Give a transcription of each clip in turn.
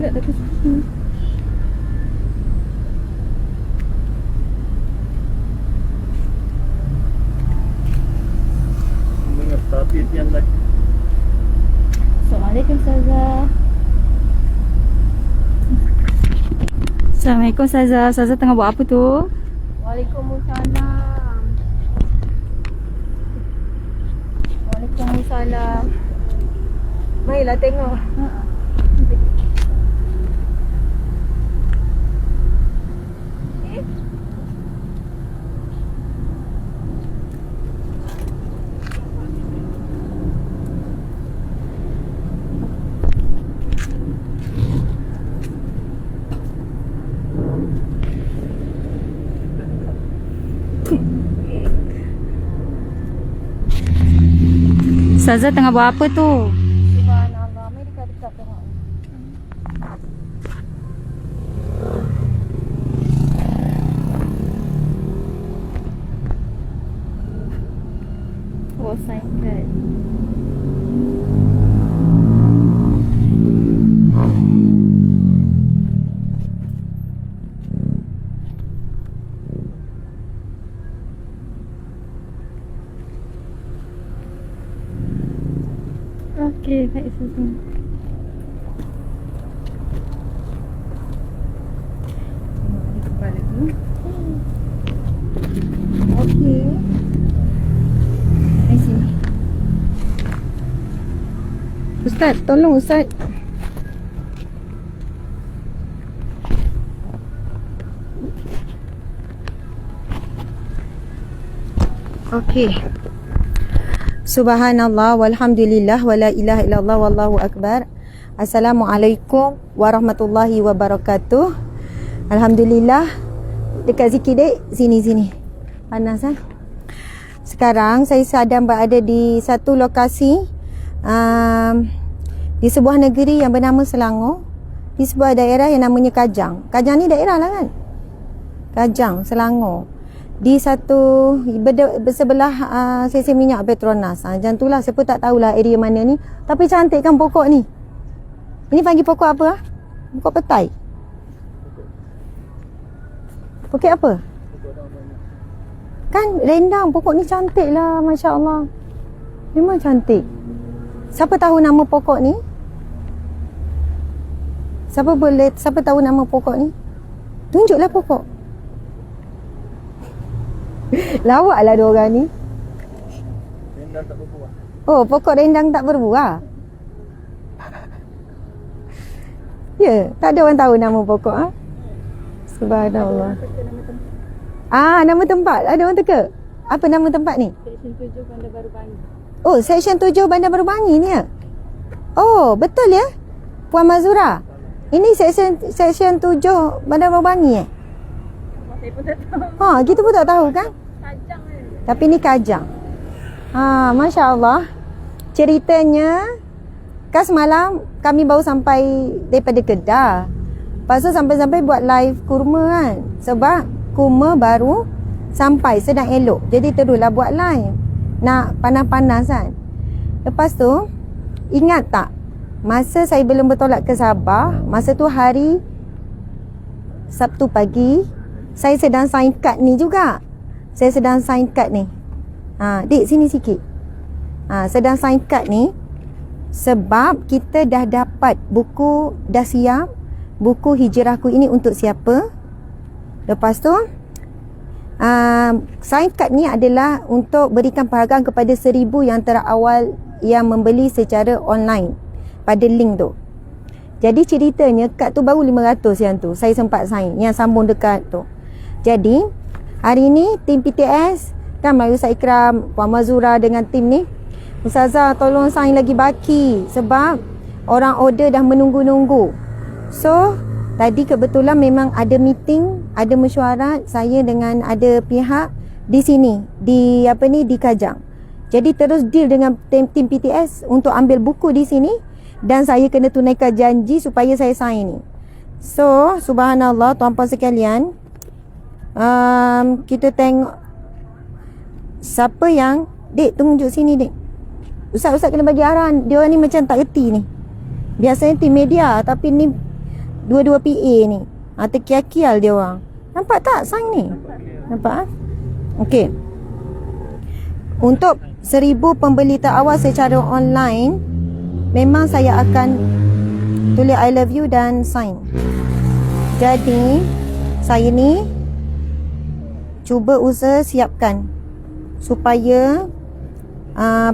Tak ada sini. Dengar tapi yang lagi. Assalamualaikum Ustazah. Assalamualaikum Ustazah. Ustazah tengah buat apa tu? Waalaikumsalam. Waalaikumsalam. Marilah tengok. Ustazah tengah buat apa tu? Subhanallah. Mari dekat-dekat tengok. Oh, sign card. Okey, baik Ustazah. Tengok ni kepala tu. Okey. Di sini. Ustaz, tolong Ustaz. Okey. Subhanallah walhamdulillah wala ilaha illallah wallahu akbar. Assalamualaikum warahmatullahi wabarakatuh. Alhamdulillah. Dekat sikit dek. Sini. Panas kan? Sekarang saya sedang berada di satu lokasi di sebuah negeri yang bernama Selangor, di sebuah daerah yang namanya Kajang. Kajang ni daerah lah kan? Kajang, Selangor. Di satu bersebelah stesen minyak Petronas. Macam tu lah, siapa tak tahulah area mana ni. Tapi cantik kan pokok ni. Ini panggil pokok apa? Pokok petai. Pokok apa? Kan rendang, pokok ni cantik lah, Masya Allah. Memang cantik. Siapa tahu nama pokok ni? Siapa tahu nama pokok ni? Tunjuklah pokok. Lawaklah dua orang ni. Rendang tak berbuah. Oh, pokok rendang tak berbuah. Ya, tak ada orang tahu nama pokok ah. Subhanallah. Nama tempat. Ada orang teka. Apa nama tempat ni? Seksyen 7 Bandar Baru Bangi. Oh, Seksyen 7 Bandar Baru Bangi ni ya? Oh, betul ya? Puan Mazura. Ini Seksyen 7 Bandar Baru Bangi Saya pun tak tahu. kita pun tak tahu kan? Kajang ni. Tapi ni Kajang. Masya Allah. Ceritanya, kan semalam kami baru sampai daripada Kedah. Lepas tu sampai-sampai buat live kurma kan. Sebab kurma baru sampai, sedang elok. Jadi teruslah buat live. Nak panas-panas kan. Lepas tu, ingat tak? Masa saya belum bertolak ke Sabah, masa tu hari Sabtu pagi, saya sedang sign card ni juga. Saya sedang sign card ni. Dik sini sikit. Sedang sign card ni sebab kita dah dapat buku, dah siap buku hijrahku ini untuk siapa. Lepas tu sign card ni adalah untuk berikan penghargaan kepada 1,000 yang terawal yang membeli secara online pada link tu. Jadi ceritanya kad tu baru 500 yang tu. Saya sempat sign yang sambung dekat tu. Jadi hari ni tim PTS kan, Melayu Ustaz Ikram, Puan Mazura dengan tim ni, Ustazah tolong sign lagi baki sebab orang order dah menunggu-nunggu. So tadi kebetulan memang ada meeting, ada mesyuarat saya dengan ada pihak di sini, di Kajang. Jadi terus deal dengan tim PTS untuk ambil buku di sini dan saya kena tunaikan janji supaya saya sign ni. So subhanallah tuan-puan sekalian, kita tengok siapa yang Dik tunjuk sini Dik. Ustaz kena bagi arahan. Dia orang ni macam tak reti ni. Biasanya tim media, tapi ni Dua-dua PA ni. Terkial-kial dia orang. Nampak tak sign ni? Nampak? Okey. Untuk 1000 pembeli terawal secara online, memang saya akan tulis I love you dan sign. Jadi saya ni cuba usaha siapkan supaya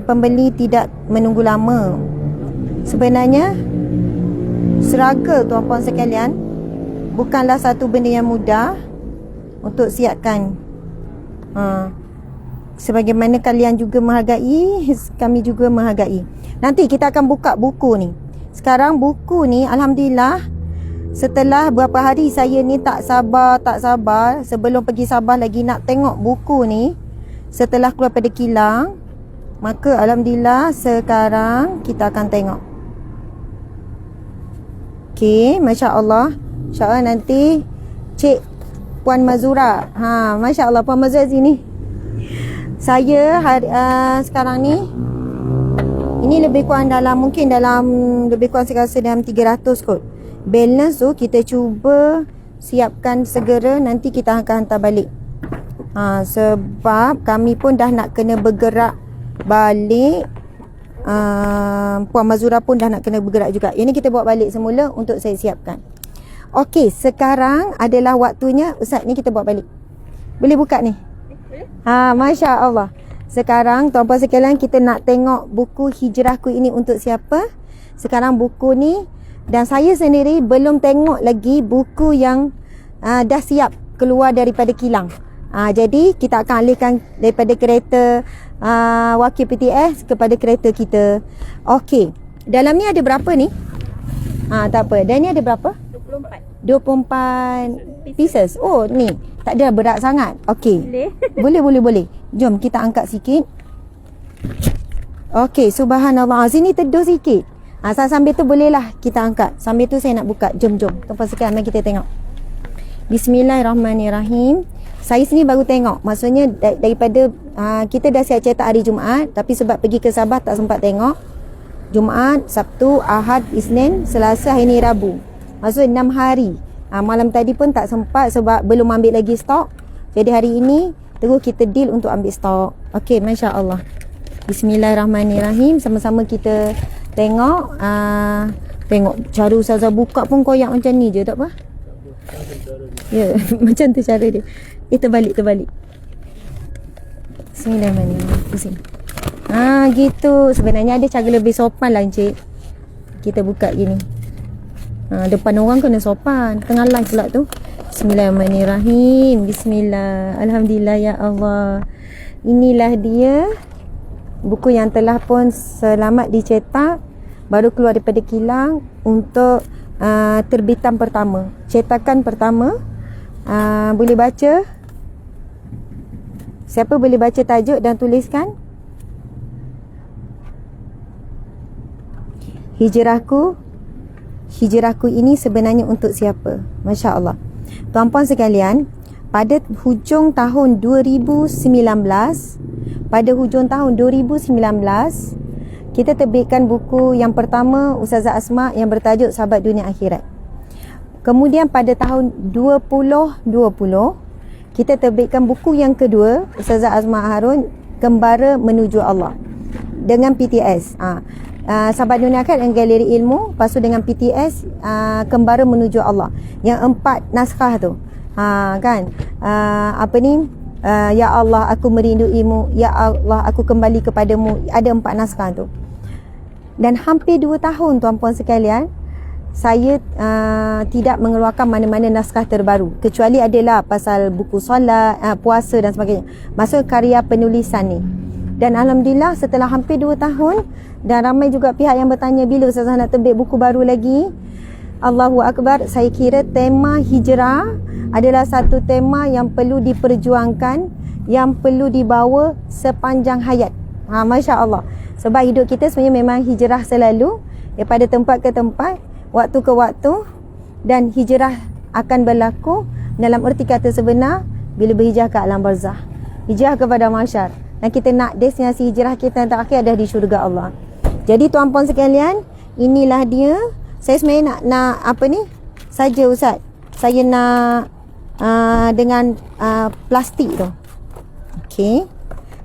pembeli tidak menunggu lama. Sebenarnya struggle tuan-puan sekalian, bukanlah satu benda yang mudah untuk siapkan. Sebagaimana kalian juga menghargai, kami juga menghargai. Nanti kita akan buka buku ni. Sekarang buku ni alhamdulillah, setelah berapa hari saya ni tak sabar sebelum pergi Sabah lagi nak tengok buku ni. Setelah keluar pada kilang, maka alhamdulillah sekarang kita akan tengok. Okey, masya-Allah. InsyaAllah nanti Cik Puan Mazura. Masya-Allah Puan Mazura sini. Saya sekarang ni ini lebih kurang mungkin dalam lebih kurang saya rasa dalam 300 kot. Balance tu kita cuba siapkan segera, nanti kita akan hantar balik. Sebab kami pun dah nak kena bergerak balik. Puan Mazura pun dah nak kena bergerak juga. Ini kita bawa balik semula untuk saya siapkan. Okey, sekarang adalah waktunya. Ustaz, ni kita bawa balik. Boleh buka ni? Masya Allah. Sekarang tuan-puan sekalian, kita nak tengok buku Hijrahku ini untuk siapa. Sekarang buku ni, dan saya sendiri belum tengok lagi buku yang dah siap keluar daripada kilang. Jadi kita akan alihkan daripada kereta wakil PTS kepada kereta kita. Okey, dalam ni ada berapa ni? Tak apa. Dan ni ada berapa? 24 pieces. Oh, ni tak ada berat sangat. Okey. Boleh. Jom kita angkat sikit. Okey, subhanallah. Sini teduh sikit. Sambil tu bolehlah kita angkat. Sambil tu saya nak buka. Jom. Tuan-puan sekalian, mari kita tengok. Bismillahirrahmanirrahim. Saya sini baru tengok. Maksudnya daripada kita dah siap cetak hari Jumaat, tapi sebab pergi ke Sabah tak sempat tengok. Jumaat, Sabtu, Ahad, Isnin, Selasa, hari ni Rabu. Maksudnya 6 hari. Malam tadi pun tak sempat sebab belum ambil lagi stok. Jadi hari ini terus kita deal untuk ambil stok. Okey, masya-Allah. Bismillahirrahmanirrahim. Sama-sama kita tengok. Tengok cara Ustazah buka pun koyak macam ni je, tak apa? Ya, macam tu cara dia. Terbalik. Bismillahirrahmanirrahim. Pusing. Gitu. Sebenarnya ada cara lebih sopan lah, Encik. Kita buka gini. Depan orang kena sopan. Tengah live pula tu. Bismillahirrahmanirrahim. Bismillah. Alhamdulillah ya Allah. Inilah dia buku yang telah pun selamat dicetak, baru keluar daripada kilang untuk terbitan pertama, cetakan pertama. Boleh baca? Siapa boleh baca tajuk dan tuliskan? Hijrahku ini sebenarnya untuk siapa? Masya Allah. Tuan-puan sekalian, pada hujung tahun 2019, kita terbitkan buku yang pertama Ustazah Asma yang bertajuk Sahabat Dunia Akhirat. Kemudian pada tahun 2020, kita terbitkan buku yang kedua Ustazah Asma Harun, Kembara Menuju Allah, dengan PTS. Sahabat Dunia Akhirat dan Galeri Ilmu, lepas tu dengan PTS Kembara Menuju Allah, yang 4 naskah tu. Ya Allah aku merinduimu, ya Allah aku kembali kepadamu. Ada 4 naskah tu. Dan hampir 2 tahun tuan-puan sekalian, saya tidak mengeluarkan mana-mana naskah terbaru, kecuali adalah pasal buku solat, puasa dan sebagainya, maksud karya penulisan ni. Dan alhamdulillah setelah hampir 2 tahun, dan ramai juga pihak yang bertanya bila Ustazah nak terbit buku baru lagi. Allahu Akbar. Saya kira tema hijrah adalah satu tema yang perlu diperjuangkan, yang perlu dibawa sepanjang hayat. Masya Allah. Sebab hidup kita sebenarnya memang hijrah selalu, daripada tempat ke tempat, waktu ke waktu. Dan hijrah akan berlaku dalam erti kata sebenar bila berhijrah ke alam barzah, hijrah kepada mahsyar. Dan kita nak destinasi hijrah kita yang terakhir adalah di syurga Allah. Jadi tuan-puan sekalian, inilah dia. Saya sebenarnya nak saja Ustaz. Saya nak dengan plastik tu. Okey.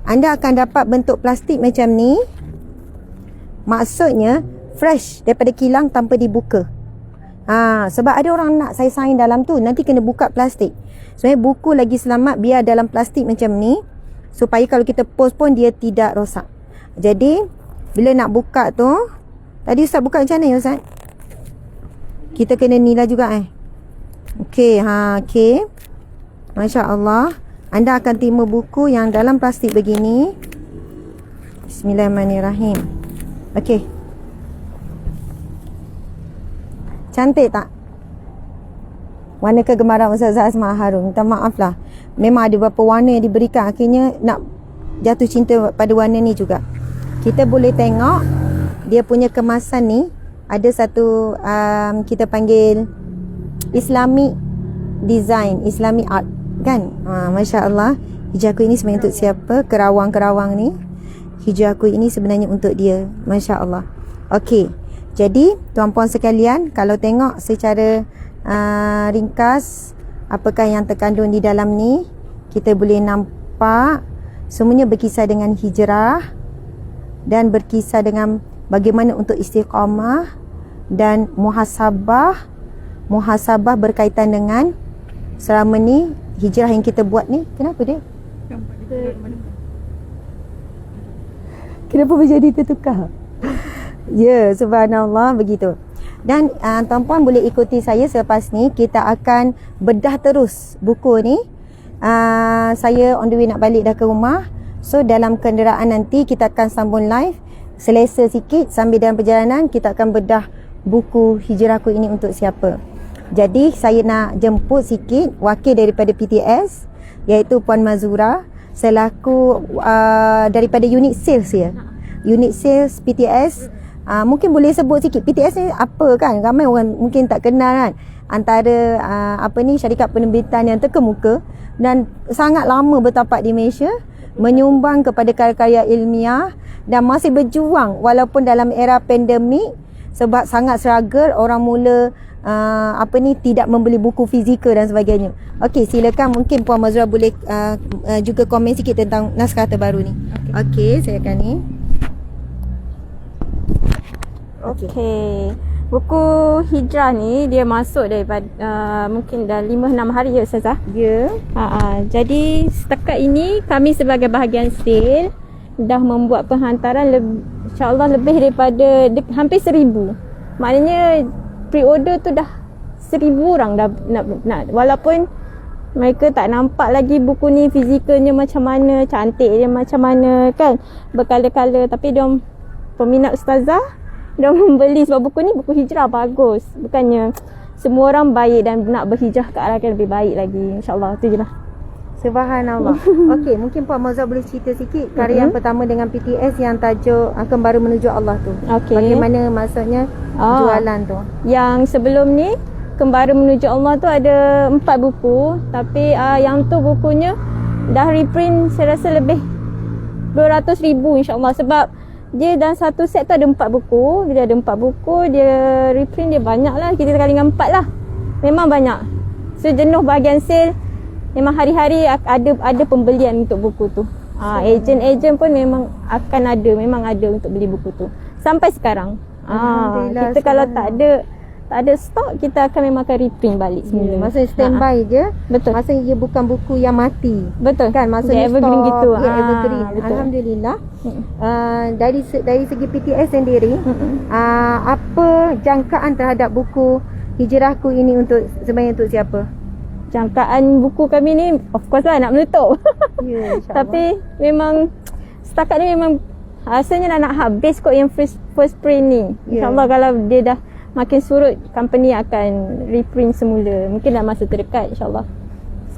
Anda akan dapat bentuk plastik macam ni. Maksudnya fresh daripada kilang tanpa dibuka. Sebab ada orang nak saya sign dalam tu, nanti kena buka plastik. Sebenarnya buku lagi selamat biar dalam plastik macam ni, supaya kalau kita post pun dia tidak rosak. Jadi bila nak buka tu, tadi Ustaz buka macam mana ya Ustaz? Kita kena nilai juga Okey, okey. Masya-Allah. Anda akan terima buku yang dalam plastik begini. Bismillahirrahmanirrahim. Okey. Cantik tak? Warna kegemaran Ustaz Azmah Harun. Minta maaf lah. Memang ada beberapa warna yang diberikan. Akhirnya nak jatuh cinta pada warna ni juga. Kita boleh tengok dia punya kemasan ni. Ada satu kita panggil Islamic design, Islamic art kan? Masya Allah. Hijau aku ini sebenarnya untuk siapa? Kerawang-kerawang ni. Hijau aku ini sebenarnya untuk dia. Masya Allah. Okey. Jadi tuan-puan sekalian, kalau tengok secara ringkas apakah yang terkandung di dalam ni, kita boleh nampak semuanya berkisar dengan hijrah dan berkisar dengan bagaimana untuk istiqamah dan muhasabah. Muhasabah berkaitan dengan selama ni hijrah yang kita buat ni. Kenapa dia? Kenapa menjadi tertukar? Ya, subhanallah, begitu. Dan tuan-puan boleh ikuti saya selepas ni. Kita akan bedah terus buku ni. Saya on the way nak balik dah ke rumah. So dalam kenderaan nanti kita akan sambung live. Selesa sikit sambil dalam perjalanan kita akan bedah buku Hijrahku ini untuk siapa. Jadi saya nak jemput sikit wakil daripada PTS, iaitu Puan Mazura, selaku daripada unit sales ya. Unit sales PTS. Mungkin boleh sebut sikit PTS ni apa kan? Ramai orang mungkin tak kenal kan. Antara syarikat penerbitan yang terkemuka dan sangat lama bertapak di Malaysia, menyumbang kepada karya-karya ilmiah dan masih berjuang walaupun dalam era pandemik, sebab sangat struggle orang mula tidak membeli buku fizikal dan sebagainya. Okey, silakan mungkin Puan Mazura boleh juga komen sikit tentang naskah terbaru ni. Okey, saya akan ni. Okey. Buku Hijrah ni dia masuk daripada mungkin dah 5-6 hari ya Ustazah. Ya. Jadi setakat ini kami sebagai bahagian sale dah membuat penghantaran insya-Allah lebih daripada hampir 1,000. Maknanya pre-order tu dah 1,000 orang dah nak walaupun mereka tak nampak lagi buku ni fizikalnya macam mana, cantik dia macam mana kan, berkala-kala, tapi dia peminat ustazah dia membeli sebab buku ni buku hijrah bagus. Bukannya semua orang baik dan nak berhijrah ke arah yang lebih baik lagi. InsyaAllah tu je lah. Subhanallah. Okey, mungkin Puan Mazura boleh cerita sikit karya yang pertama dengan PTS yang tajuk Kembara Menuju Allah tu. Okey. Bagaimana maksudnya jualan tu? Yang sebelum ni Kembara Menuju Allah tu ada 4 buku, tapi yang tu bukunya dah reprint saya rasa lebih 200,000 insya-Allah, sebab dia dalam satu set tu ada 4 buku. Bila ada 4 buku, dia reprint dia banyak lah. Kita kali dengan 4 lah. Memang banyak. So jenuh bahagian sale. Memang hari-hari ada pembelian untuk buku tu. Ejen-ejen pun memang akan ada. Memang ada untuk beli buku tu. Sampai sekarang. Kita kalau tak ada stok, kita akan memang akan reprint balik semula. Maksudnya standby je. Betul. Maksudnya dia bukan buku yang mati. Betul. Kan maksudnya evergreen stok, gitu. Evergreen. Betul. Alhamdulillah. Dari segi PTS sendiri, apa jangkaan terhadap buku Hijrahku ini sebenarnya untuk siapa? Jangkaan buku kami ni of course lah nak menutup. Ya, tapi memang setakat ni memang rasanya nak habis kot yang first print ni. InsyaAllah kalau dia dah makin surut, company akan reprint semula. Mungkin dalam masa terdekat insyaAllah.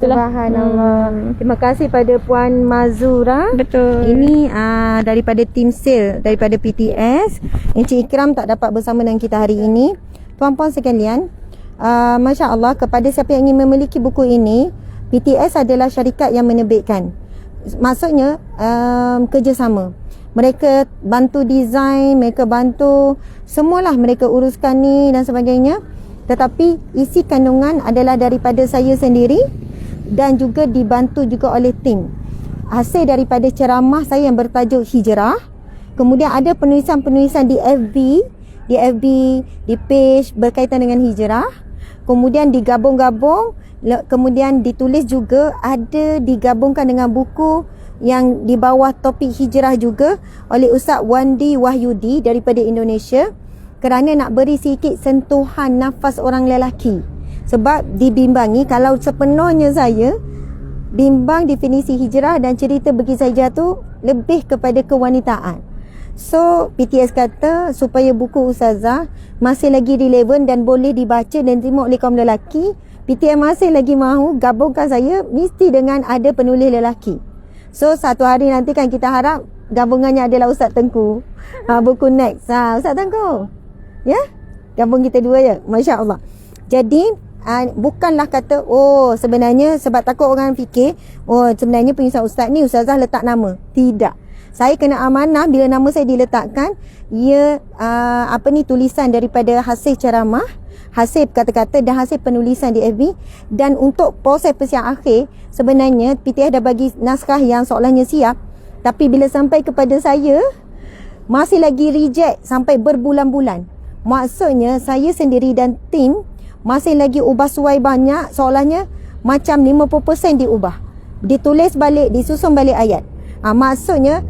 Subhanallah. Terima kasih pada Puan Mazura. Betul. Ini daripada tim sale daripada PTS. Encik Ikram tak dapat bersama dengan kita hari ini. Tuan-puan sekalian, Masya Allah, kepada siapa yang ingin memiliki buku ini, PTS adalah syarikat yang menerbitkan. Maksudnya kerjasama. Mereka bantu design, mereka bantu semualah, mereka uruskan ni dan sebagainya. tetapi isi kandungan adalah daripada saya sendiri dan juga dibantu juga oleh tim. Hasil daripada ceramah saya yang bertajuk Hijrah. Kemudian ada penulisan-penulisan di FB, di page berkaitan dengan hijrah. Kemudian digabung-gabung, kemudian ditulis juga, ada digabungkan dengan buku yang di bawah topik hijrah juga oleh Ustaz Wandi Wahyudi daripada Indonesia, kerana nak beri sikit sentuhan nafas orang lelaki. Sebab dibimbangi, kalau sepenuhnya saya bimbang definisi hijrah dan cerita Bukit Saja tu lebih kepada kewanitaan. So PTS kata supaya buku Ustazah masih lagi relevan dan boleh dibaca dan diterima oleh kaum lelaki, PTS masih lagi mahu gabungkan saya mesti dengan ada penulis lelaki. So satu hari nanti kan kita harap gabungannya adalah Ustaz Tengku, buku next. Ustaz Tengku, ya, gabung kita dua ya, Masya Allah. Jadi bukanlah kata sebenarnya sebab takut orang fikir sebenarnya penyusun Ustaz ni Ustazah letak nama. Tidak. Saya kena amanah bila nama saya diletakkan, ia tulisan daripada hasil ceramah, hasil kata-kata dan hasil penulisan di FB. Dan untuk proses persiapan akhir, sebenarnya PTS dah bagi naskah yang seolahnya siap, tapi bila sampai kepada saya masih lagi reject sampai berbulan-bulan. Maksudnya saya sendiri dan tim masih lagi ubah suai banyak, seolahnya macam 50% diubah, ditulis balik, disusun balik ayat. Maksudnya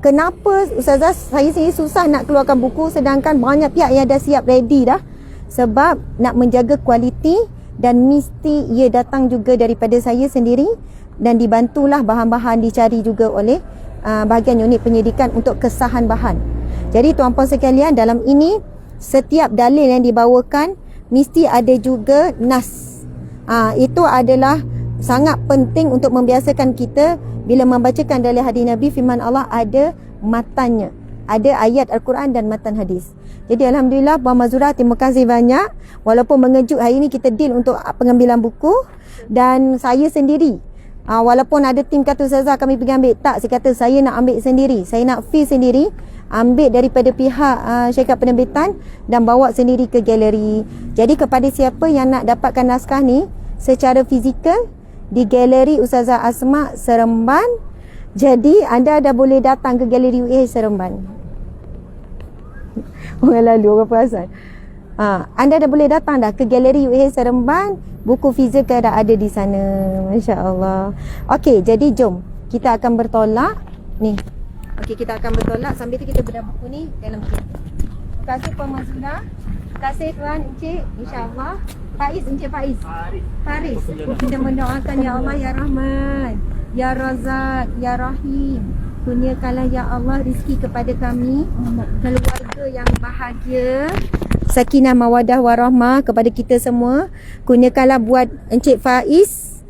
kenapa Ustazah saya sendiri susah nak keluarkan buku sedangkan banyak pihak yang dah siap ready dah. Sebab nak menjaga kualiti dan mesti ia datang juga daripada saya sendiri dan dibantulah bahan-bahan dicari juga oleh bahagian unit penyidikan untuk kesahan bahan. Jadi tuan-puan sekalian, dalam ini setiap dalil yang dibawakan mesti ada juga nas. Itu adalah sangat penting untuk membiasakan kita bila membacakan dalil hadis Nabi, firman Allah ada matannya, ada ayat Al-Quran dan matan hadis. Jadi Alhamdulillah Puan Mazura, terima kasih banyak. Walaupun mengejut hari ini kita deal untuk pengambilan buku, dan saya sendiri walaupun ada tim kata Ustazah kami pergi ambil, tak, saya kata saya nak ambil sendiri, saya nak fee sendiri, ambil daripada pihak syarikat penerbitan dan bawa sendiri ke galeri. Jadi kepada siapa yang nak dapatkan naskah ni secara fizikal di galeri Ustazah Asma Seremban, jadi anda dah boleh datang ke galeri UAH Seremban. Orang lalu, orang perasan. Anda dah boleh datang dah ke galeri UAH Seremban, buku fizikal dah ada di sana. Masya Allah. Okey, jadi jom kita akan bertolak ni. Okey, kita akan bertolak sambil tu kita bedah buku ni dalam buku. Terima kasih Puan Mazura. Terima kasih Tuan Encik, insya-Allah. Faiz, Encik Faiz. Faris. Kita mendoakan ya Allah ya Rahman, ya Razak, ya Rahim. Kurniakanlah ya Allah rezeki kepada kami, keluarga yang bahagia, sakinah mawadah warahmah kepada kita semua. Kurniakanlah buat Encik Faiz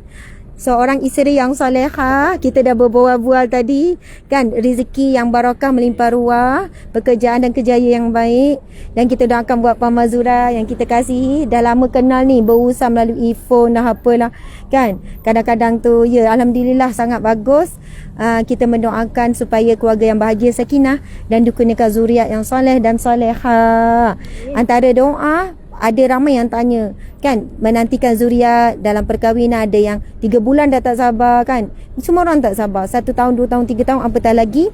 seorang isteri yang solehah. Kita dah berbual-bual tadi kan, rezeki yang barakah melimpah ruah, pekerjaan dan kejayaan yang baik. Dan kita doakan buat Puan Mazura yang kita kasihi, dah lama kenal ni, berusaha melalui phone dah apalah kan. Kadang-kadang tu ya Alhamdulillah sangat bagus. Kita mendoakan supaya keluarga yang bahagia, sakinah, dan dikurniakan zuriat yang soleh dan solehah. Antara doa, ada ramai yang tanya kan, menantikan zuriat dalam perkahwinan, ada yang 3 bulan dah tak sabar kan. Semua orang tak sabar, 1 tahun, 2 tahun, 3 tahun, apatah lagi.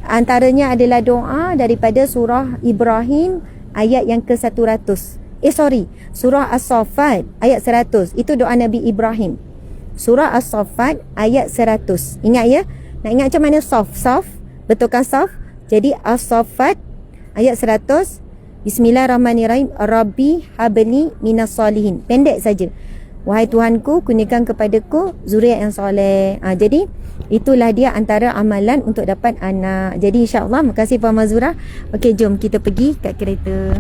Antaranya adalah doa daripada surah Ibrahim ayat yang ke-100. Surah As-Saffat ayat 100. Itu doa Nabi Ibrahim. Surah As-Saffat ayat 100. Ingat ya, nak ingat macam mana saf, betulkan saf. Jadi As-Saffat ayat 100. Bismillahirrahmanirrahim. Rabbi habli minas solihin. Pendek saja. Wahai Tuhanku, kurniakan kepadaku zuriat yang soleh. Jadi itulah dia antara amalan untuk dapat anak. Jadi insya-Allah, terima kasih Puan Mazura. Okey, jom kita pergi kat kereta.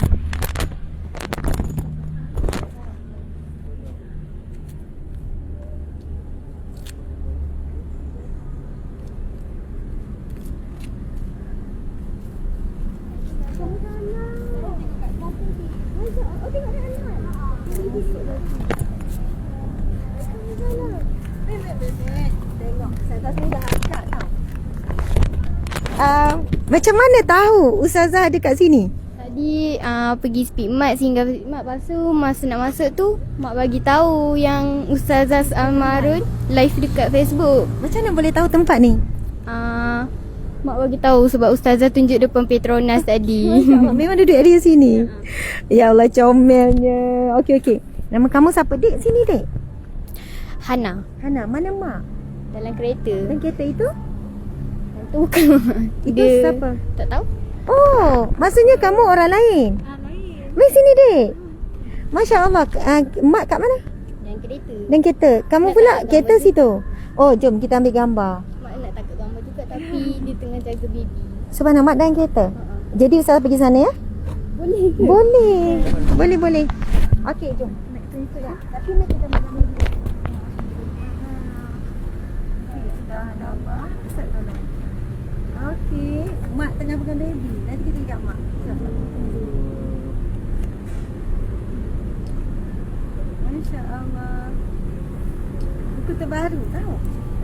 Macam mana tahu Ustazah ada kat sini? Tadi pergi speed mat, singgah speed mat. Lepas tu masa nak masuk tu mak bagi tahu yang Ustazah Almarun live dekat Facebook. Macam mana boleh tahu tempat ni? Mak bagi tahu sebab Ustazah tunjuk depan Petronas tadi. Masya Allah, memang duduk area sini. Ya Allah, comelnya. Okey. Nama kamu siapa, Dek? Sini, Dek. Hana Hana, mana mak? dalam kereta. Dan kereta itu? Yang tu bukan mak. Itu siapa? Tak tahu. Oh, maksudnya kamu orang lain? Lain. Mari sini, Dek. Masya Allah. Mak kat mana? Yang kereta. Dan kereta. Kamu Nak pula tak kereta gambar situ. Oh, jom kita ambil gambar. Mak nak takut gambar juga tapi dia tengah jaga baby. Subhanallah, mak dan kereta. Jadi Ustaz pergi sana ya? Boleh ke? Boleh. Okey, jom. Nak tunjuk tak? Tapi mak kita ambil gambar dulu. Okey, mak tengah pegang baby. Nanti kita ingat mak. Masya Allah. Buku terbaru tahu?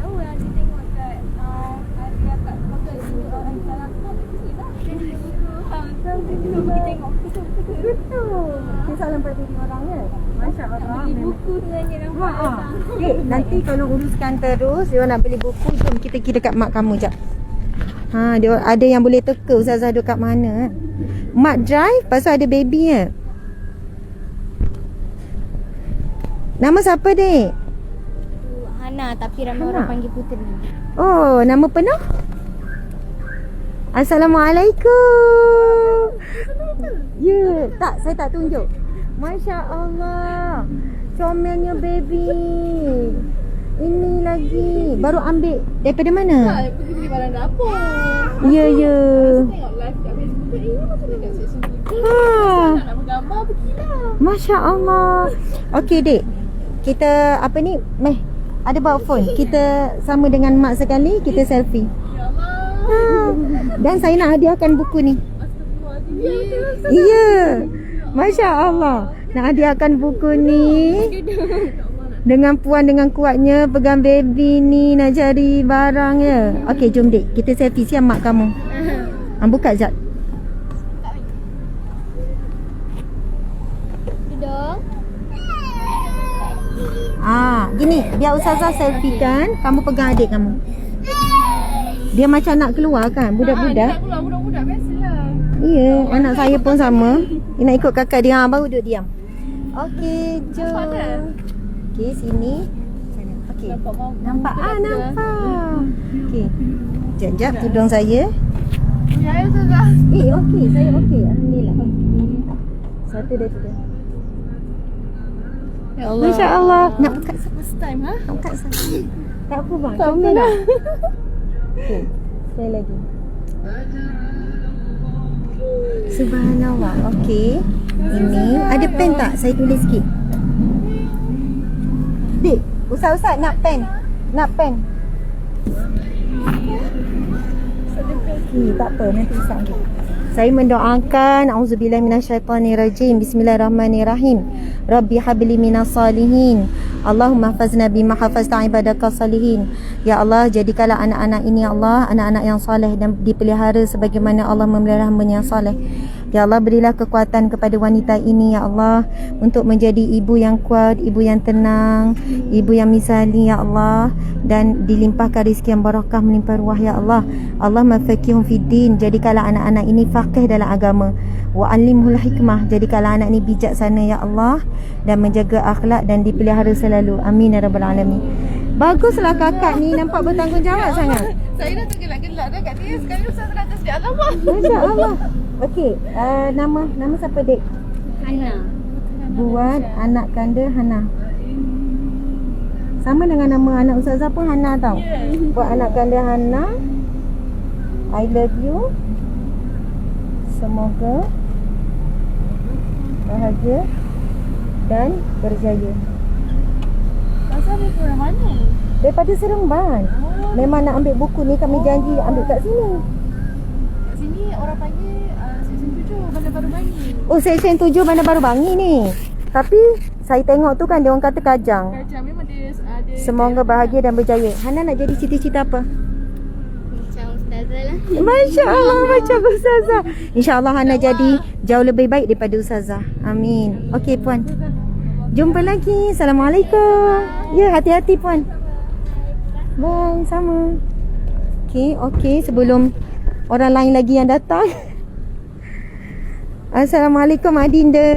Tahu lah dia tengok kat ada kat pakai salah tu kecil lah. Tahu dia pergi tengok betul. Betul. Soalan pada diri orang ya. Masya Allah. Beli buku sebenarnya nampak. Nanti kalau uruskan terus, dia nak beli buku, jom kita pergi dekat mak kamu jap. Dia ada yang boleh teka Ustazah duduk kat mana. Mak drive, lepas tu ada baby ya. Nama siapa, Dek? Hana tapi ramai Hana. orang panggil Puteri. Oh, nama penuh? Assalamualaikum. Ya, tak, saya tak tunjuk. Masya Allah. Comelnya baby. Ini lagi. Baru ambil daripada mana? Pergi beli barang dapur. Ya. Tengok live kat Facebook tu. Ini macam dekat section tu. Nak bergambar pergilah. Masya Allah. Okey, Dek. Kita apa ni? Meh, ada bawa phone. Kita sama dengan mak sekali, kita selfie. Ya Allah. Dan saya nak hadiahkan buku ni. Astagfirullahaladzim. Ya. Masya Allah. Nak hadiahkan buku ni. Dengan puan dengan kuatnya pegang baby ni nak cari barang ya. Okey, jom Dek. Kita selfie siap mak kamu. Buka jap. Duduk. Gini, biar Ustazah selfie kan, kamu pegang adik kamu. Dia macam nak keluar kan, budak-budak. Keluar budak-budak biasalah. Ya, anak saya pun sama. Dia nak ikut kakak dia, baru duduk diam. Okey, jom. Okey, sini. Okey. Nampak? Nampak. Okey. Jap tudung saya. Ya, Ustazah. Okey, saya okey. Alhamdulillah. Satu dah tiga. Ya Allah. Masya Allah. Nak buka First time ha? Nak buka satu. Tak apa bang. Tak apa Comel lah. Okey. Sekali lagi. Subhanallah. Okey. Ini ada pen tak? Saya tulis sikit. Dik, Ustaz nak pen. Nak pen. Tak apa, nanti Ustaz ambil. Saya mendoakan auzubillahi minasyaitonirrajim. Bismillahirrahmanirrahim. Rabbi habli minas salihin. Allahumma hafazna bima hafazta ibadaka salihin. Ya Allah, jadikanlah anak-anak ini ya Allah anak-anak yang soleh dan dipelihara sebagaimana Allah memelihara hamba-Nya yang soleh. Ya Allah, berilah kekuatan kepada wanita ini ya Allah untuk menjadi ibu yang kuat, ibu yang tenang, ibu yang misali ya Allah, dan dilimpahkan rezeki yang barakah melimpah ruah ya Allah. Allah mafaqihum fiddin, jadikanlah anak-anak ini faqih dalam agama. Wa alimhul hikmah, jadikanlah anak ini bijaksana ya Allah dan menjaga akhlak dan dipelihara selalu. Amin ya rabbal alamin. Baguslah kakak ni, nampak bertanggungjawab sangat. Saya dah tergelak-gelak dah kat dia. Sekarang Ustazah dah atas dia. Alamak. Masya Allah. Okey, nama siapa Dek? Hana. Buat anak kanda Hana. Sama dengan nama anak Ustazah pun Hana tau. Buat anak kanda Hana. I love you. Semoga bahagia dan berjaya. Pasal dia dari mana? Daripada Seremban. Memang nak ambil buku ni, kami janji ambil kat sini. Kat sini orang panggil section 7 Bandar Baru Bangi. Oh, section 7 Bandar Baru Bangi ni. Tapi saya tengok tu kan dia orang kata Kajang. Kajang memang dia ada. Semoga bahagia dan berjaya. Hana nak jadi cita-cita apa? Macam Ustazah Ustazah lah. Masya Allah, macam Ustazah. InsyaAllah Hana jadi jauh lebih baik daripada Ustazah. Amin. Okey Puan, jumpa lagi. Assalamualaikum. Ya, hati-hati Puan. Bye, sama. Okey, sebelum orang lain lagi yang datang. Assalamualaikum Adinda.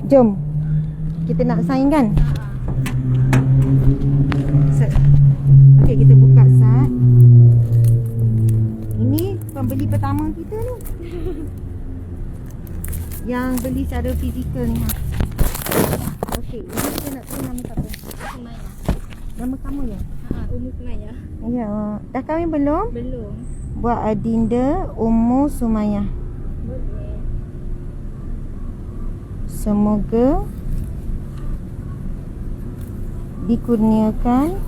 Jom, kita nak sign kan? Okey, kita buka Sat. Ini pembeli pertama kita ni. Yang beli secara fizikal ni. Okey, ini kita nak tulis nama siapa? Sumaya. Nama kamu ya? Ummu Sumaya. Ya. Dah kahwin belum? Belum. Buat Adinda Ummu Sumaya. Boleh. Semoga dikurniakan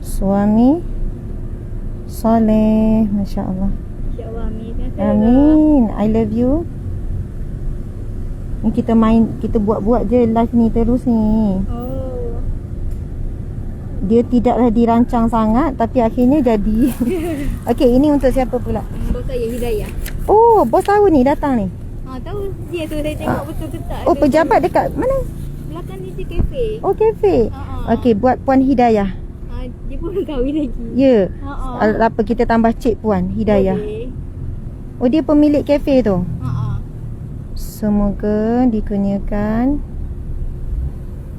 suami soleh. Masya Allah. InsyaAllah amin. Amin. I love you. Ni kita buat-buat je live ni terus ni. Oh. Dia tidaklah dirancang sangat tapi akhirnya jadi. Okey, ini untuk siapa pula? Bos saya Hidayah. Oh, bos tahu ni datang ni. Tahu dia tu saya tengok betul ke tak. Oh, pejabat dekat mana? Belakang dia kafe. Oh, kafe. Okey, buat Puan Hidayah. Dia pun kahwin lagi. Ya. Apa kita tambah Cik Puan Hidayah. Boleh. Oh, dia pemilik kafe tu. Semoga Semoga dikurniakan.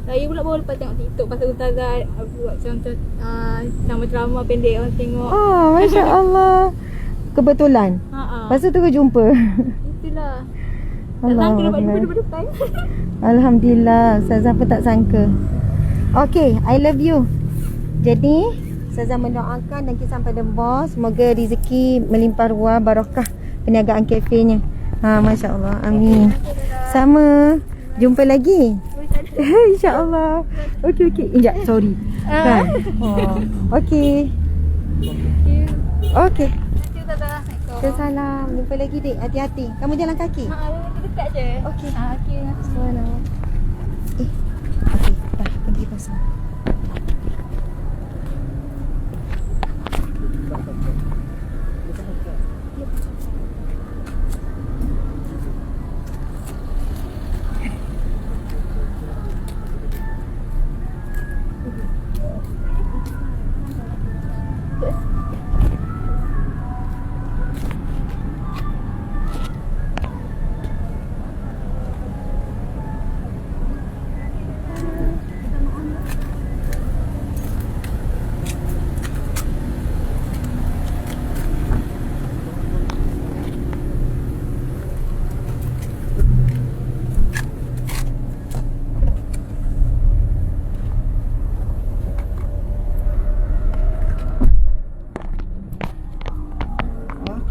saya pula baru lepas tengok TikTok pasal Ustazah buat contoh drama-drama pendek orang tengok. Oh, Masya Allah. Kebetulan. Lepas tu terus jumpa. Itulah. Tak Allah sangka dapat jumpa Allah. depan. Alhamdulillah. Ustazah pun tak sangka. Okay, I love you. Jadi Ustazah mendoakan dan kisah pada bos, semoga rezeki melimpah ruah, barakah perniagaan kafenya. Masya Allah. Amin. Sama. Jumpa lagi. InsyaAllah. Okey. Sekejap, sorry. Kan? Okey. Okey. Salam. Jumpa lagi dik. Hati-hati. Kamu jalan kaki? Dekat je. Okey. Okey. Salam. Okey. Dah pergi pasang.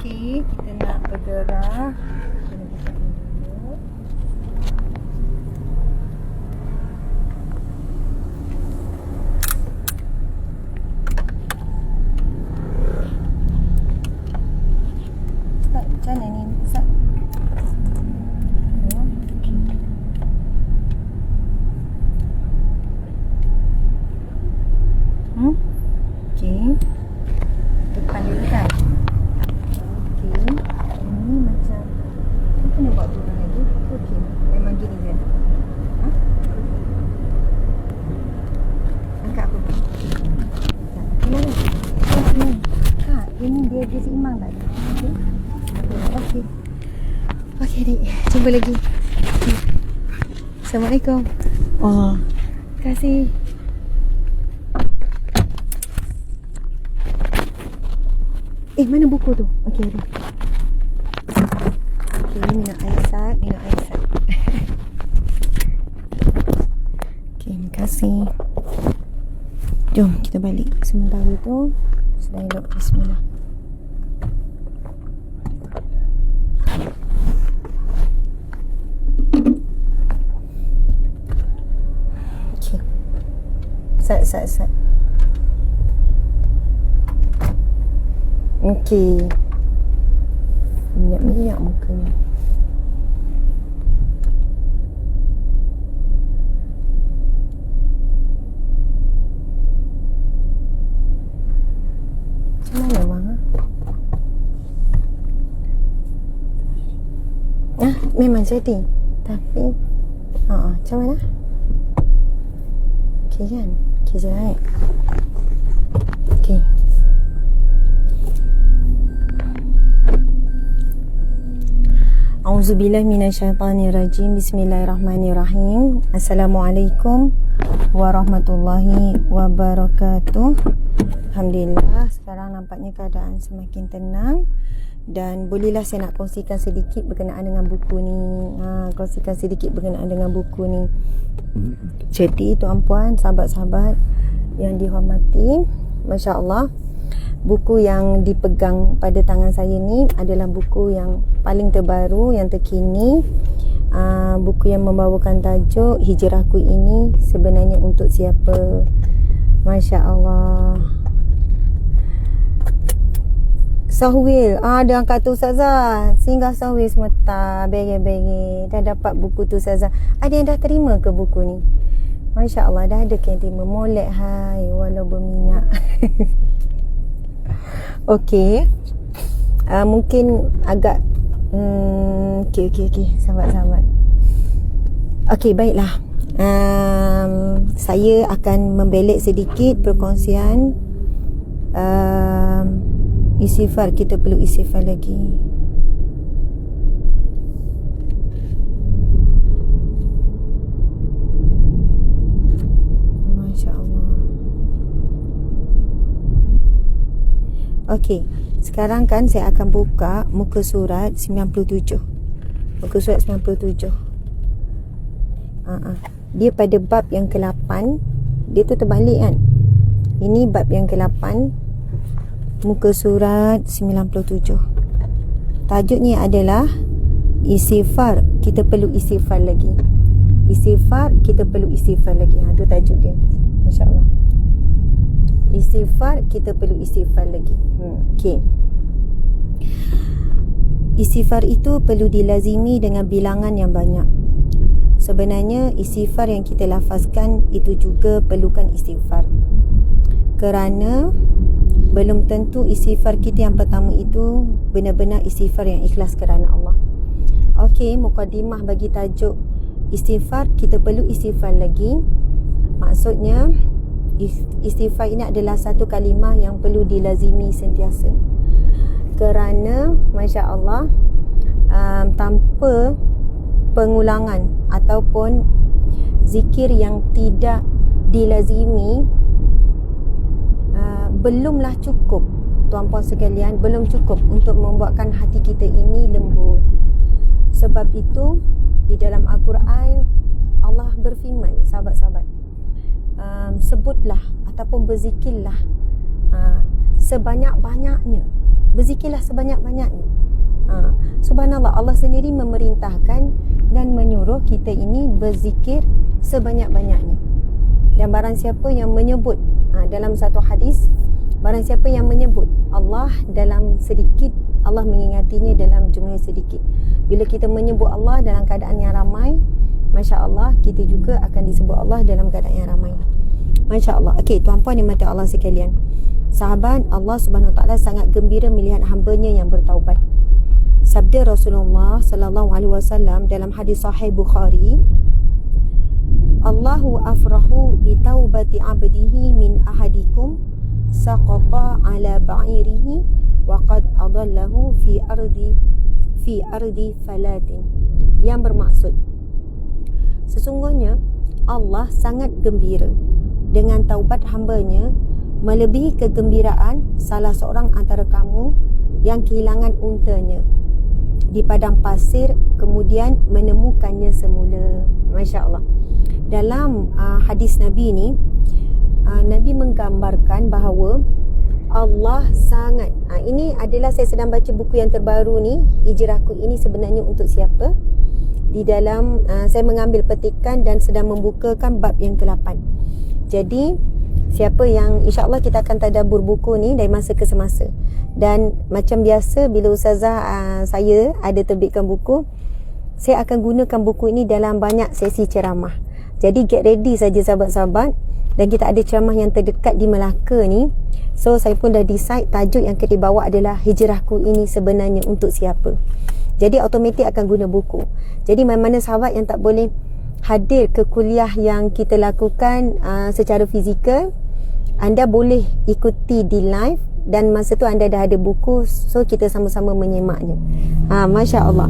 Okey, kita nak bergerak. Kena buka dulu. Ustaz, macam mana ni? Ustaz. Okey. Okey. Depan dulu kan? Ini macam ni kena buat turun lagi. Okey. Memang gini je. Angkat aku. Mana? Ni. Ini dia seimbang tak? Okey. Okey dik. Jumpa lagi. Assalamualaikum. Oh. Terima kasih. Mana buku tu? Okey, ada. Okey, ni minum air sat. Okey, terima kasih. Jom kita balik. Sementara tu sedang elok. Bismillah. Okey. Sat. Okey. Minyak mukanya. Memang jadi. Tapi macam mana? Okey kan? Okey je right? Okey. Auzubillahi minasyaitanirrajim. Bismillahirrahmanirrahim. Assalamualaikum warahmatullahi wabarakatuh. Alhamdulillah, sekarang nampaknya keadaan semakin tenang. Dan bolehlah saya nak kongsikan sedikit berkenaan dengan buku ni. Kongsikan sedikit berkenaan dengan buku ni. Jadi tuan-puan, sahabat-sahabat yang dihormati, Masya Allah, buku yang dipegang pada tangan saya ni adalah buku yang paling terbaru, yang terkini. Buku yang membawakan tajuk Hijrahku Ini Sebenarnya Untuk Siapa. Masya Allah. Sahwil, ada angkat tu Ustazah. Singgah Sahwil semata. Bege-bege. Dah dapat buku tu Ustazah. Ada yang dah terima ke buku ni? Masya Allah, dah ada ke yang terima? Molek hai, walau berminyak. Okey. Mungkin agak okey. Sahabat-sahabat. Okey, baiklah. Saya akan membelik sedikit perkongsian istighfar. Kita perlu istighfar lagi. Masya Allah. Okey, sekarang kan saya akan buka muka surat 97. Muka surat 97. Dia pada bab yang ke-8. Dia tu terbalik kan. Ini bab yang ke-8, muka surat 97. Tajuknya adalah istighfar, kita perlu istighfar lagi. Istighfar, kita perlu istighfar lagi. Tu tajuk dia. Masya Allah. Istighfar, kita perlu istighfar lagi. Okey. Istighfar itu perlu dilazimi dengan bilangan yang banyak. Sebenarnya istighfar yang kita lafazkan itu juga perlukan istighfar. Kerana belum tentu istighfar kita yang pertama itu benar-benar istighfar yang ikhlas kerana Allah. Okey, mukadimah bagi tajuk istighfar, kita perlu istighfar lagi. Maksudnya istighfar ini adalah satu kalimah yang perlu dilazimi sentiasa. Kerana Masya Allah, tanpa pengulangan ataupun zikir yang tidak dilazimi, belumlah cukup, tuan-puan sekalian, belum cukup untuk membuatkan hati kita ini lembut. Sebab itu di dalam Al-Quran Allah berfirman, sahabat-sahabat, sebutlah ataupun berzikirlah sebanyak-banyaknya. Berzikirlah sebanyak-banyaknya. Subhanallah, Allah sendiri memerintahkan dan menyuruh kita ini berzikir sebanyak-banyaknya. Dan barang siapa yang menyebut, dalam satu hadis, barang siapa yang menyebut Allah dalam sedikit, Allah mengingatinya dalam jumlah sedikit. Bila kita menyebut Allah dalam keadaan yang ramai, Masya Allah, kita juga akan disebut Allah dalam keadaan yang ramai. Masya Allah. Okey, tuan-puan yang mati Allah sekalian, sahabat, Allah Subhanahu Wa Taala sangat gembira melihat hamba-Nya yang bertaubat. Sabda Rasulullah sallallahu alaihi wasallam dalam hadis sahih Bukhari, Allahu afrahu bi taubati 'abdihi min ahadikum saqata 'ala ba'irihi wa qad adallahu fi ardi falatin. Yang bermaksud, sesungguhnya Allah sangat gembira dengan taubat hamba-Nya melebihi kegembiraan salah seorang antara kamu yang kehilangan untanya di padang pasir kemudian menemukannya semula. Masya Allah. Dalam hadis Nabi ni, Nabi menggambarkan bahawa Allah sangat, ini adalah, saya sedang baca buku yang terbaru ni, Hijrahku Ini Sebenarnya Untuk Siapa. Di dalam saya mengambil petikan dan sedang membukakan bab yang ke-8. Jadi siapa yang, insya-Allah kita akan tadabbur buku ni dari masa ke semasa. Dan macam biasa, bila Ustazah saya ada terbitkan buku, saya akan gunakan buku ini dalam banyak sesi ceramah. Jadi get ready saja sahabat-sahabat. Dan kita ada ceramah yang terdekat di Melaka ni. So saya pun dah decide tajuk yang kita bawa adalah Hijrahku Ini Sebenarnya Untuk Siapa. Jadi automatik akan guna buku. Jadi mana-mana sahabat yang tak boleh hadir ke kuliah yang kita lakukan secara fizikal, anda boleh ikuti di live dan masa tu anda dah ada buku, so kita sama-sama menyemaknya. Masya Allah.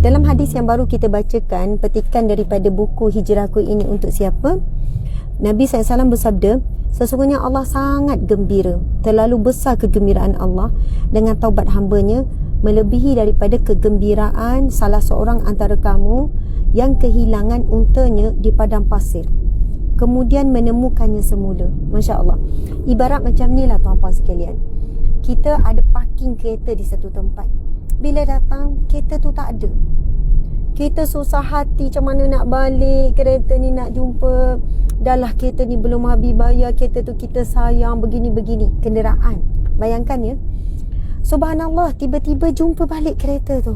Dalam hadis yang baru kita bacakan, petikan daripada buku Hijrahku ini untuk siapa, Nabi SAW bersabda, sesungguhnya Allah sangat gembira, terlalu besar kegembiraan Allah dengan taubat hambanya, melebihi daripada kegembiraan salah seorang antara kamu yang kehilangan untanya di padang pasir, kemudian menemukannya semula. Masya Allah. Ibarat macam ni lah tuan-puan sekalian. Kita ada parking kereta di satu tempat. Bila datang, kereta tu tak ada. Kita susah hati macam mana nak balik, kereta ni nak jumpa. Dah lah kereta ni belum habis bayar, kereta tu kita sayang, begini-begini. Kenderaan. Bayangkan ya. Subhanallah, tiba-tiba jumpa balik kereta tu.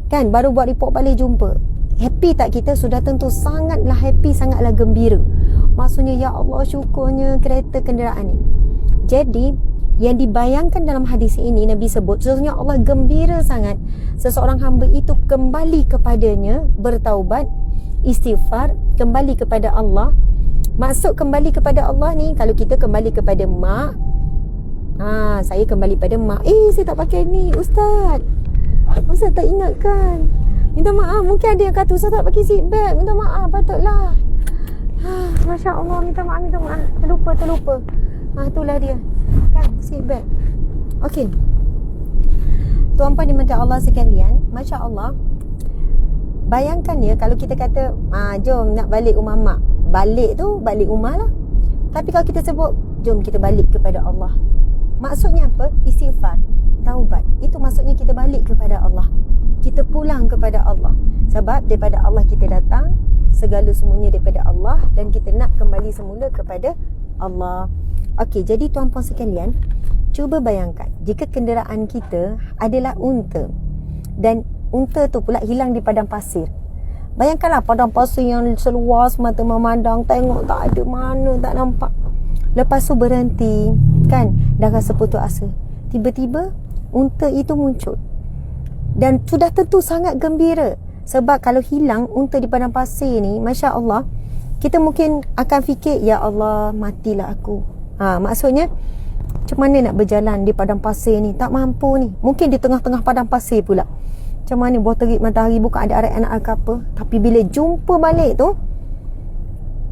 Kan, baru buat report balik jumpa. Happy tak kita? Sudah tentu sangatlah happy, sangatlah gembira. Maksudnya, ya Allah, syukurnya kereta kenderaan ni. Jadi, yang dibayangkan dalam hadis ini, Nabi sebut, sesungguhnya Allah gembira sangat seseorang hamba itu kembali kepadanya, bertaubat, istighfar, kembali kepada Allah. Maksud kembali kepada Allah ni, kalau kita kembali kepada mak, saya kembali pada mak. Saya tak pakai ni, Ustaz tak ingatkan. Minta maaf. Mungkin ada yang kata Ustaz tak pakai seat belt. Minta maaf, patutlah. Masya Allah, minta maaf. Terlupa. Itulah dia. Kan, seat belt. Okey. Tuan-puan dimata Allah sekalian, Masya Allah. Bayangkan ya, kalau kita kata jom nak balik rumah mak. Balik rumah lah. Tapi kalau kita sebut, jom kita balik kepada Allah, maksudnya apa? Istighfar, taubat. Itu maksudnya kita balik kepada Allah, kita pulang kepada Allah. Sebab daripada Allah kita datang, segala semuanya daripada Allah, dan kita nak kembali semula kepada Allah. Okey, jadi tuan-puan sekalian, cuba bayangkan jika kenderaan kita adalah unta, dan unta tu pula hilang di padang pasir. Bayangkanlah padang pasir yang seluas mata memandang, tengok tak ada mana, tak nampak. Lepas tu berhenti, kan, dah rasa putus asa. Tiba-tiba unta itu muncul, dan sudah tentu sangat gembira. Sebab kalau hilang unta di padang pasir ni, Masya Allah, kita mungkin akan fikir, ya Allah, matilah aku. Maksudnya, macam mana nak berjalan di padang pasir ni, tak mampu ni. Mungkin di tengah-tengah padang pasir pula, macam mana buah terik matahari, bukan ada arah anak ke apa. Tapi bila jumpa balik tu,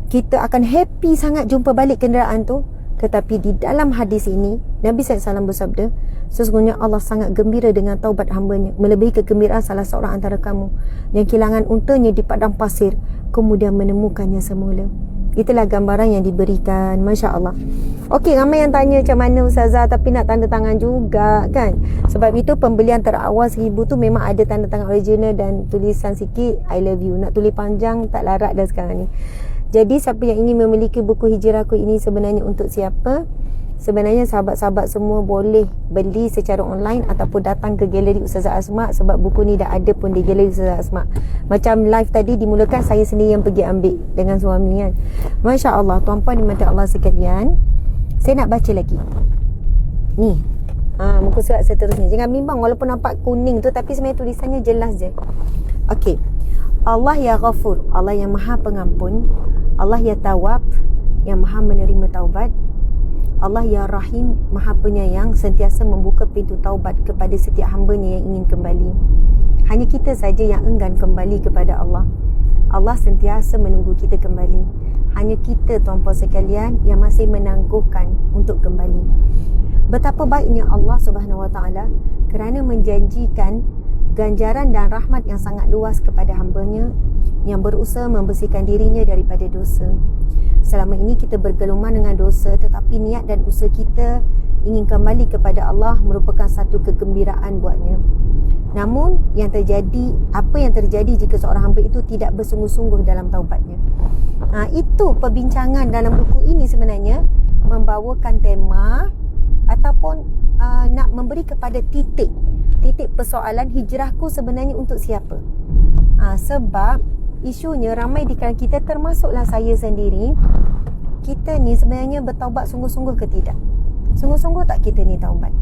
kita akan happy sangat jumpa balik kenderaan tu. Tetapi di dalam hadis ini, Nabi SAW bersabda, sesungguhnya Allah sangat gembira dengan taubat hambanya, melebihi kegembiraan salah seorang antara kamu yang kehilangan untanya di padang pasir, kemudian menemukannya semula. Itulah gambaran yang diberikan. Masya Allah. Okey, ramai yang tanya macam mana Ustazah, tapi nak tanda tangan juga kan. Sebab itu pembelian terawal 1000 tu memang ada tanda tangan original dan tulisan sikit I love you. Nak tulis panjang tak larat dah sekarang ni. Jadi siapa yang ingin memiliki buku Hijrahku ini sebenarnya untuk siapa? Sebenarnya sahabat-sahabat semua boleh beli secara online ataupun datang ke galeri Ustazah Asma, sebab buku ni dah ada pun di galeri Ustazah Asma. Macam live tadi dimulakan saya sendiri yang pergi ambil dengan suami kan. Masya Allah, tuan-puan dimata Allah sekalian, saya nak baca lagi ni muka surat seterusnya. Jangan bimbang walaupun nampak kuning tu, tapi sebenarnya tulisannya jelas je. Okey. Allah ya Ghafur, Allah yang maha pengampun. Allah ya Tawab, yang maha menerima taubat. Allah ya Rahim, maha penyayang, sentiasa membuka pintu taubat kepada setiap hambanya yang ingin kembali. Hanya kita saja yang enggan kembali kepada Allah. Allah sentiasa menunggu kita kembali. Hanya kita tuan-puan sekalian yang masih menangguhkan untuk kembali. Betapa baiknya Allah Subhanahu Wa Taala kerana menjanjikan ganjaran dan rahmat yang sangat luas kepada hambanya yang berusaha membersihkan dirinya daripada dosa. Selama ini kita bergelumang dengan dosa, tetapi niat dan usaha kita ingin kembali kepada Allah merupakan satu kegembiraan buatnya. Namun apa yang terjadi jika seorang hamba itu tidak bersungguh-sungguh dalam taubatnya? Itu perbincangan dalam buku ini sebenarnya membawakan tema ataupun nak memberi kepada titik persoalan hijrahku sebenarnya untuk siapa. Sebab isunya ramai di kalangan kita, termasuklah saya sendiri, kita ni sebenarnya bertaubat sungguh-sungguh ke tidak? Sungguh-sungguh tak kita ni taubat?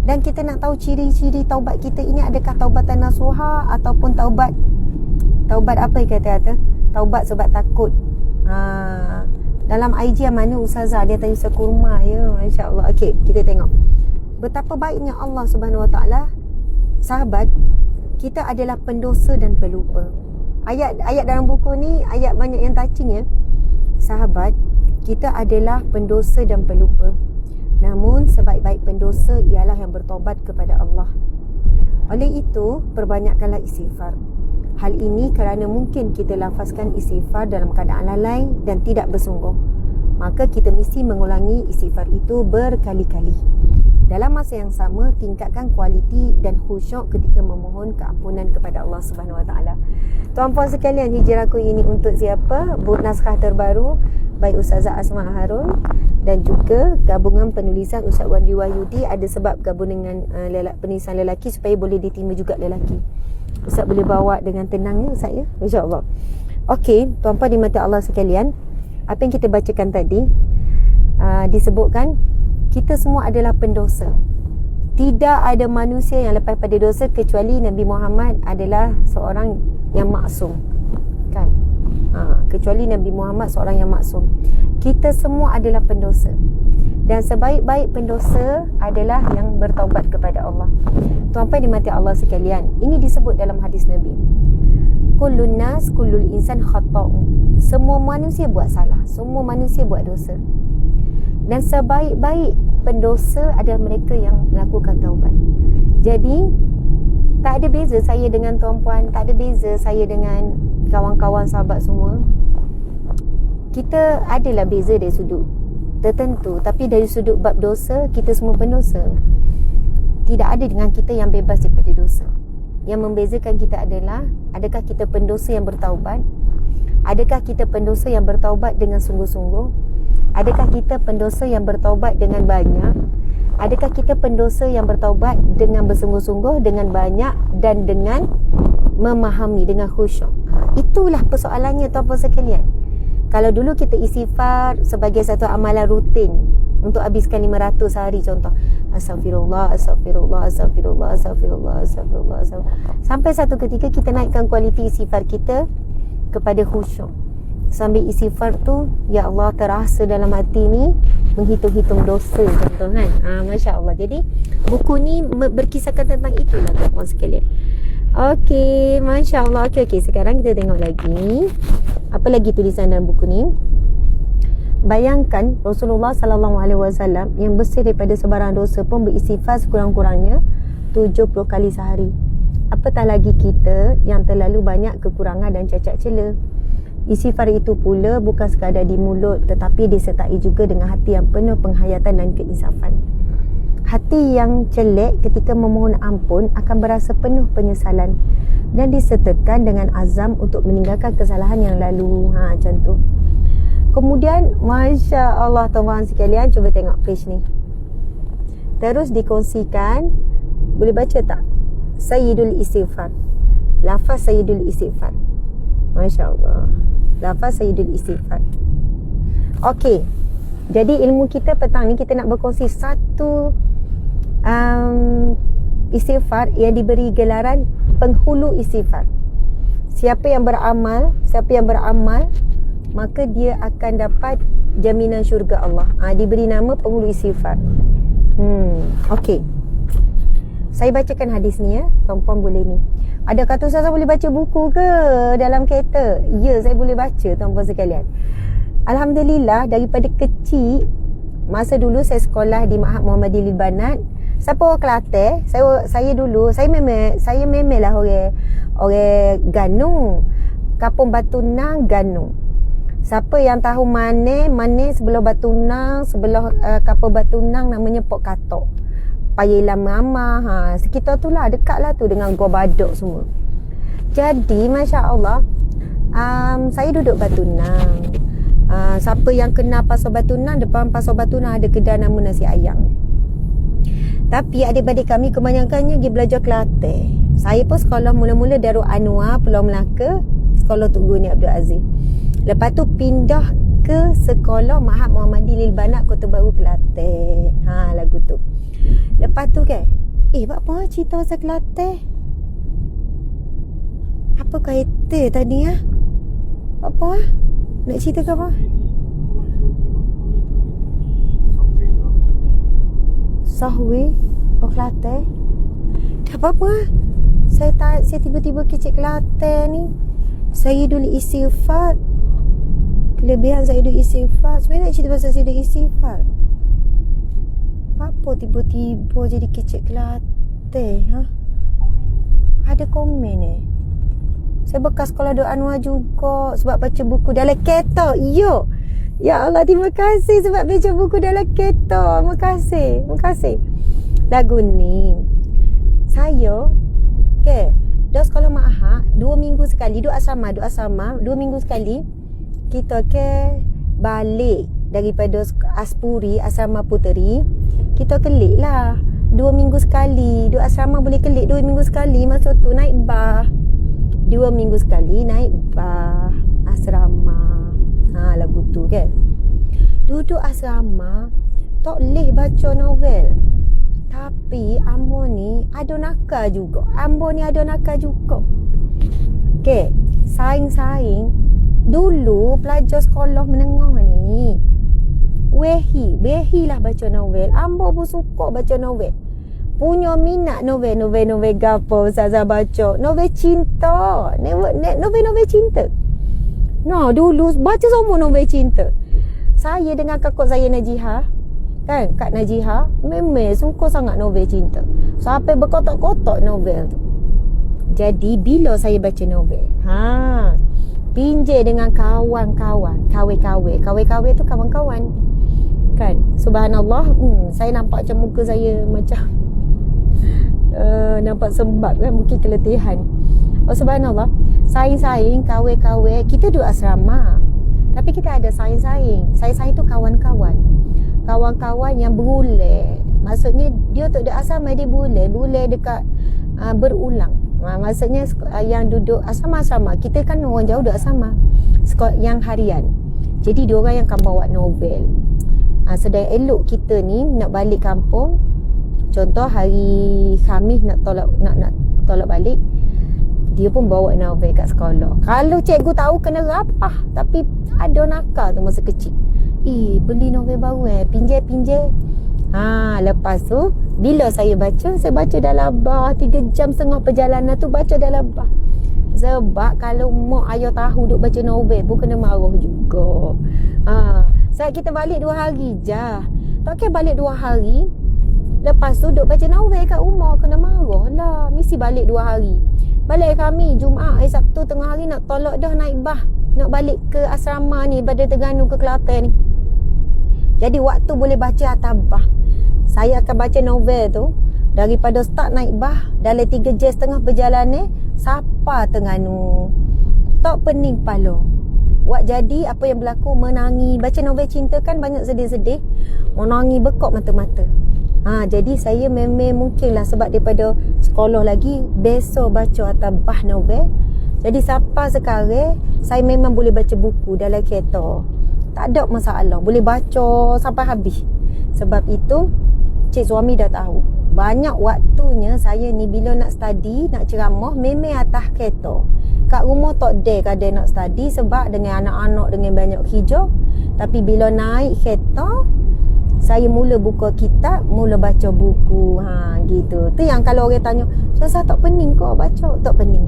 Dan kita nak tahu ciri-ciri taubat kita ini, adakah taubatan nasuha ataupun taubat apa yang kata? Taubat sebab takut. Dalam IG yang mana Ustazah dia tanya Ustaz kurma ya, masya-Allah. Okey, kita tengok betapa baiknya Allah Subhanahu Wa Taala. Sahabat, kita adalah pendosa dan pelupa. Ayat dalam buku ni ayat banyak yang touching ya. Sahabat, kita adalah pendosa dan pelupa. Namun sebaik-baik pendosa ialah yang bertobat kepada Allah. Oleh itu, perbanyakkanlah istighfar. Hal ini kerana mungkin kita lafazkan istighfar dalam keadaan lalai dan tidak bersungguh. Maka kita mesti mengulangi istighfar itu berkali-kali. Dalam masa yang sama, tingkatkan kualiti dan khusyuk ketika memohon keampunan kepada Allah Subhanahu Wa Taala. Tuan-puan sekalian, hijrahku ini untuk siapa? Buku naskah terbaru baik Ustazah Asma Harun dan juga gabungan penulisan Ustaz Wandi Wahyudi. Ada sebab gabung dengan penulisan lelaki supaya boleh diterima juga lelaki. Ustaz boleh bawa dengan tenangnya Ustaz ya, insya-Allah. Okey, tuan-puan dimati Allah sekalian, apa yang kita bacakan tadi disebutkan kita semua adalah pendosa. Tidak ada manusia yang lepas pada dosa kecuali Nabi Muhammad adalah seorang yang maksum. Kan? Kecuali Nabi Muhammad seorang yang maksum. Kita semua adalah pendosa. Dan sebaik-baik pendosa adalah yang bertaubat kepada Allah. Tuan-tuan dimati Allah sekalian, ini disebut dalam hadis Nabi. Kullun nas, kullul insan khata'un. Semua manusia buat salah. Semua manusia buat dosa. Dan sebaik-baik pendosa adalah mereka yang melakukan taubat. Jadi tak ada beza saya dengan tuan-puan, tak ada beza saya dengan kawan-kawan sahabat semua. Kita adalah beza dari sudut tertentu, tapi dari sudut bab dosa, kita semua pendosa. Tidak ada dengan kita yang bebas daripada dosa. Yang membezakan kita adalah, adakah kita pendosa yang bertaubat? Adakah kita pendosa yang bertaubat dengan sungguh-sungguh? Adakah kita pendosa yang bertaubat dengan banyak? Adakah kita pendosa yang bertaubat dengan bersungguh-sungguh, dengan banyak dan dengan memahami, dengan khusyuk? Itulah persoalannya tuan-puan sekalian. Kalau dulu kita istighfar sebagai satu amalan rutin untuk habiskan 500 hari contoh. Astagfirullah, astagfirullah, astagfirullah, astagfirullah, astagfirullah, astagfirullah. Sampai satu ketika kita naikkan kualiti istighfar kita kepada khusyuk. Sambil istighfar tu, ya Allah, terasa dalam hati ni menghitung-hitung dosa contoh kan. Masya Allah. Jadi buku ni berkisahkan tentang itulah tuan-puan sekalian. Okey, Masya Allah. Okey, sekarang kita tengok lagi apa lagi tulisan dalam buku ni. Bayangkan Rasulullah SAW yang bersih daripada sebarang dosa pun beristighfar sekurang-kurangnya 70 kali sehari. Apatah lagi kita yang terlalu banyak kekurangan dan cacat cela. Istighfar itu pula bukan sekadar di mulut, tetapi disertai juga dengan hati yang penuh penghayatan dan keinsafan. Hati yang celek ketika memohon ampun akan berasa penuh penyesalan dan disertakan dengan azam untuk meninggalkan kesalahan yang lalu. Macam tu. Kemudian, Masya Allah tuan-tuan sekalian, cuba tengok page ni. Terus dikongsikan, boleh baca tak? Sayyidul Istighfar. Lafaz Sayyidul Istighfar. Masya Allah. Lafaz Sayyidul Istighfar. Okey. Jadi ilmu kita petang ni kita nak berkongsi satu istighfar yang diberi gelaran penghulu istighfar. Siapa yang beramal, maka dia akan dapat jaminan syurga Allah. Diberi nama penghulu istighfar. Okey. Saya bacakan hadis ni ya. Tuan-puan boleh ni. Ada kata Ustazah boleh baca buku ke dalam kereta? Ya, saya boleh baca tuan-puan sekalian. Alhamdulillah, daripada kecil, masa dulu saya sekolah di Ma'had Muhammadiyah Lil Banat. Siapa orang Kelantan? Saya memang lah orang Ganung. Kampung Batunang, Ganung. Siapa yang tahu mana sebelah Batunang, sebelah Kampung Batunang namanya Pok Katok. Payelah Mama, sekitar tu lah, dekat lah tu dengan Gua Badok semua. Jadi Masya Allah, saya duduk Batunang. Siapa yang kenal Pasar Batunang, depan Pasar Batunang ada kedai nama nasi ayam. Tapi adik-adik kami kebanyakannya pergi belajar Kelantan. Saya pun sekolah mula-mula Darul Anwar, Pulau Melaka, sekolah Tok Guru Ni Abdul Aziz. Lepas tu pindah ke sekolah Ma'had Muhammadiyah Lil Banat, Kota Baru, Kelantan. Lagu tu. Lepas tu kan, buat apa cerita pasal Kelantan? Apa kata tadi ah? Apa? Nak cerita ke apa? Sahwi Kelantan. Tak apa-apa. Saya tiba-tiba kecek Kelantan ni. Saya dulu istighfar. Kelebihan saya dulu istighfar. Sebenarnya nak cerita pasal saya dulu istighfar. Apa tiba-tiba jadi kecek Kelantan? Ha? Ada komen Saya bekas sekolah Dok Anwar juga sebab baca buku dalam kereta. Ya. Ya Allah, terima kasih sebab baca buku dalam kereta. Terima kasih. Lagu ni saya dah sekolah Ma'had 2 minggu sekali duduk asrama 2 minggu sekali kita balik daripada Aspuri asrama Puteri. Kita kelik lah 2 minggu sekali. Duduk asrama boleh kelik 2 minggu sekali. Masa tu naik bah 2 minggu sekali naik bah asrama. Lagu tu kan. Duduk asrama tak boleh baca novel. Tapi Ambo ni ada nakal juga. Saing-saing dulu pelajar sekolah menengah ni Wehi lah baca novel. Ambo pun suka baca novel. Punya minat novel gapo Ustazah baca. Novel cinta. Novel cinta. Dulu baca semua novel cinta. Saya dengan kakak saya Najihah, kan, Kak Najihah, memang suka sangat novel cinta. Sampai berkotak-kotak novel tu. Jadi bila saya baca novel, pinjam dengan kawan-kawan, kawan tu kawan-kawan. Kan, subhanallah, saya nampak macam muka saya macam nampak sembab kan, mungkin keletihan. Oh subhanallah, saing-saing, kawan-kawan, kita duduk asrama. Tapi kita ada saing-saing. Saing-saing tu kawan-kawan yang berulang. Maksudnya dia tak ada asrama, dia berulang dekat berulang. Maksudnya yang duduk asrama-asrama, kita kan orang jauh duduk asrama, yang harian. Jadi dia orang yang akan bawa novel. Sedang elok kita ni nak balik kampung, contoh hari Khamis nak tolak balik, dia pun bawa novel kat sekolah. Kalau cikgu tahu kena rapah. Tapi ada nakal tu masa kecil. Beli novel baru pinjam. Lepas tu bila saya baca dalam bah 3 jam setengah perjalanan tu baca dalam bah. Sebab kalau mak ayah tahu duk baca novel pun kena marah juga. Kita balik 2 hari je. Tak balik 2 hari. Lepas tu duk baca novel kat rumah, kena marah lah. Mesti balik 2 hari. Balik kami Jumaat, Sabtu tengah hari nak tolak dah naik bah. Nak balik ke asrama ni, pada Terengganu ke Kelantan ni. Jadi waktu boleh baca atas bah. Saya akan baca novel tu daripada start naik bah, dalam 3 jam setengah perjalanan sampai Terengganu. Tak pening kepala. Wak jadi apa yang berlaku, menangi. Baca novel cinta kan banyak sedih-sedih. Menangi bekok mata-mata. Jadi saya memang mungkinlah sebab daripada sekolah lagi besok baca atas bah novel. Jadi sampai sekarang saya memang boleh baca buku dalam kereta. Tak ada masalah, boleh baca sampai habis. Sebab itu cik suami dah tahu. Banyak waktunya saya ni bila nak study, nak ceramah memang atas kereta. Kat rumah tak ada nak study sebab dengan anak-anak dengan banyak hijau. Tapi bila naik kereta, saya mula buka kitab, mula baca buku. Gitu. Tu yang kalau orang tanya, "Saya tak pening kau baca?" Tak pening.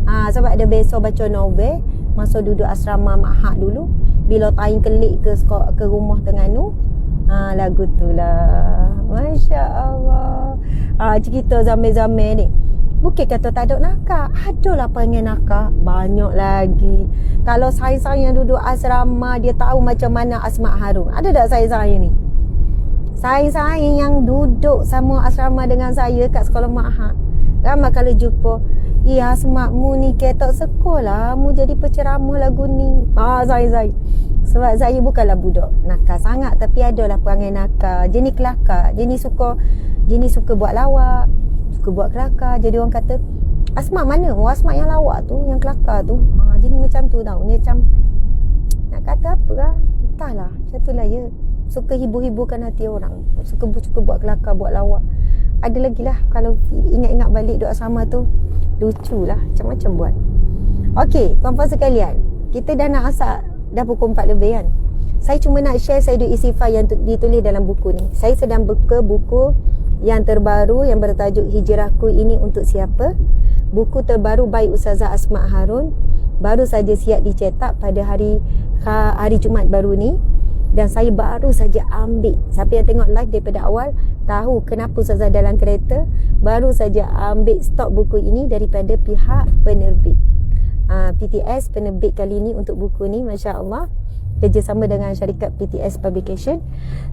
Sebab ada besok baca novel masa duduk asrama Ma'had dulu. Bila taing kelik ke rumah Terengganu, lagu tu lah. Masya Allah. Cerita zaman-zaman ni. Bukan kata tak ada nakal. Adalah pengen nakal. Banyak lagi. Kalau saya yang duduk asrama, dia tahu macam mana Asma Harun. Ada tak saya ni? Saya yang duduk sama asrama dengan saya kat sekolah Ma'had. Ramai kalau jumpa, Asma mu ni tak sekolah, mu jadi penceramah lagu ni. Saya. Sebab saya bukanlah budak nakal sangat, tapi adalah perangai nakal. Jenis kelakar, jenis suka buat lawak, suka buat kelakar. Jadi orang kata, Asma mana? Asma yang lawak tu, yang kelakar tu. Jadi macam tu tau. Dia macam nak kata apa lah, entahlah, macam tu lah ya. suka hibur-hiburkan hati orang, suka buat kelakar, buat lawak. Ada lagi lah, kalau ingat-ingat balik doa sama tu, lucu lah, macam-macam buat. Okey, tuan-puan sekalian, kita dah nak asal, dah pukul 4 lebih kan. Saya cuma nak share Sayyidul Istighfar yang ditulis dalam buku ni. Saya sedang buka buku yang terbaru yang bertajuk Hijrahku Ini Untuk Siapa. Buku terbaru by Ustazah Asma Harun, baru saja siap dicetak pada hari Jumaat baru ni. Dan saya baru saja ambil, siapa yang tengok live daripada awal tahu kenapa Ustazah dalam kereta, baru saja ambil stok buku ini daripada pihak penerbit. PTS penerbit kali ni untuk buku ni, Masya Allah, kerjasama dengan syarikat PTS Publication.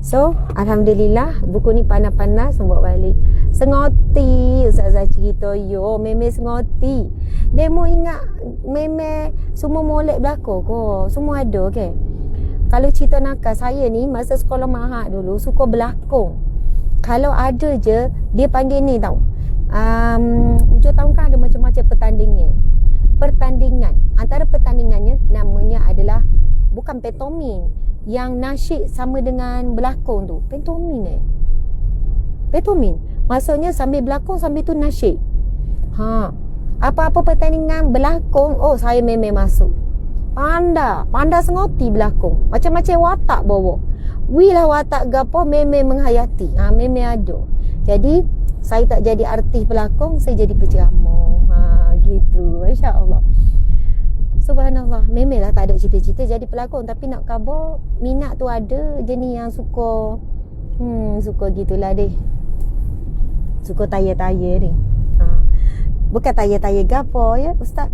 So Alhamdulillah, buku ni panas-panas bawa balik. Sengoti Ustazah cerita, yo meme sengoti. Demo ingat meme semua molek belakang ko, semua ada ke? Kalau cerita nakal, saya ni masa sekolah mahal dulu suka berlakon. Kalau ada je, dia panggil ni tau, hujung tahun kan ada macam-macam pertandingan. Antara pertandingannya namanya adalah bukan pantomim, yang nasyid sama dengan berlakon tu. Pantomim maksudnya sambil berlakon sambil tu nasyid. Apa-apa pertandingan berlakon, oh saya memang masuk. Panda sengoti berlakon, macam-macam watak bawa. Lah watak gapo memang menghayati. Memang ada. Jadi saya tak jadi artis pelakon, saya jadi penceramah. Gitu. Masya-Allah. Subhanallah. Memanglah tak ada cita-cita jadi pelakon, tapi nak khabar minat tu ada, jenis yang suka gitulah deh. Suka taya-taya ni. Bukan taya-taya gapo ya, ustaz.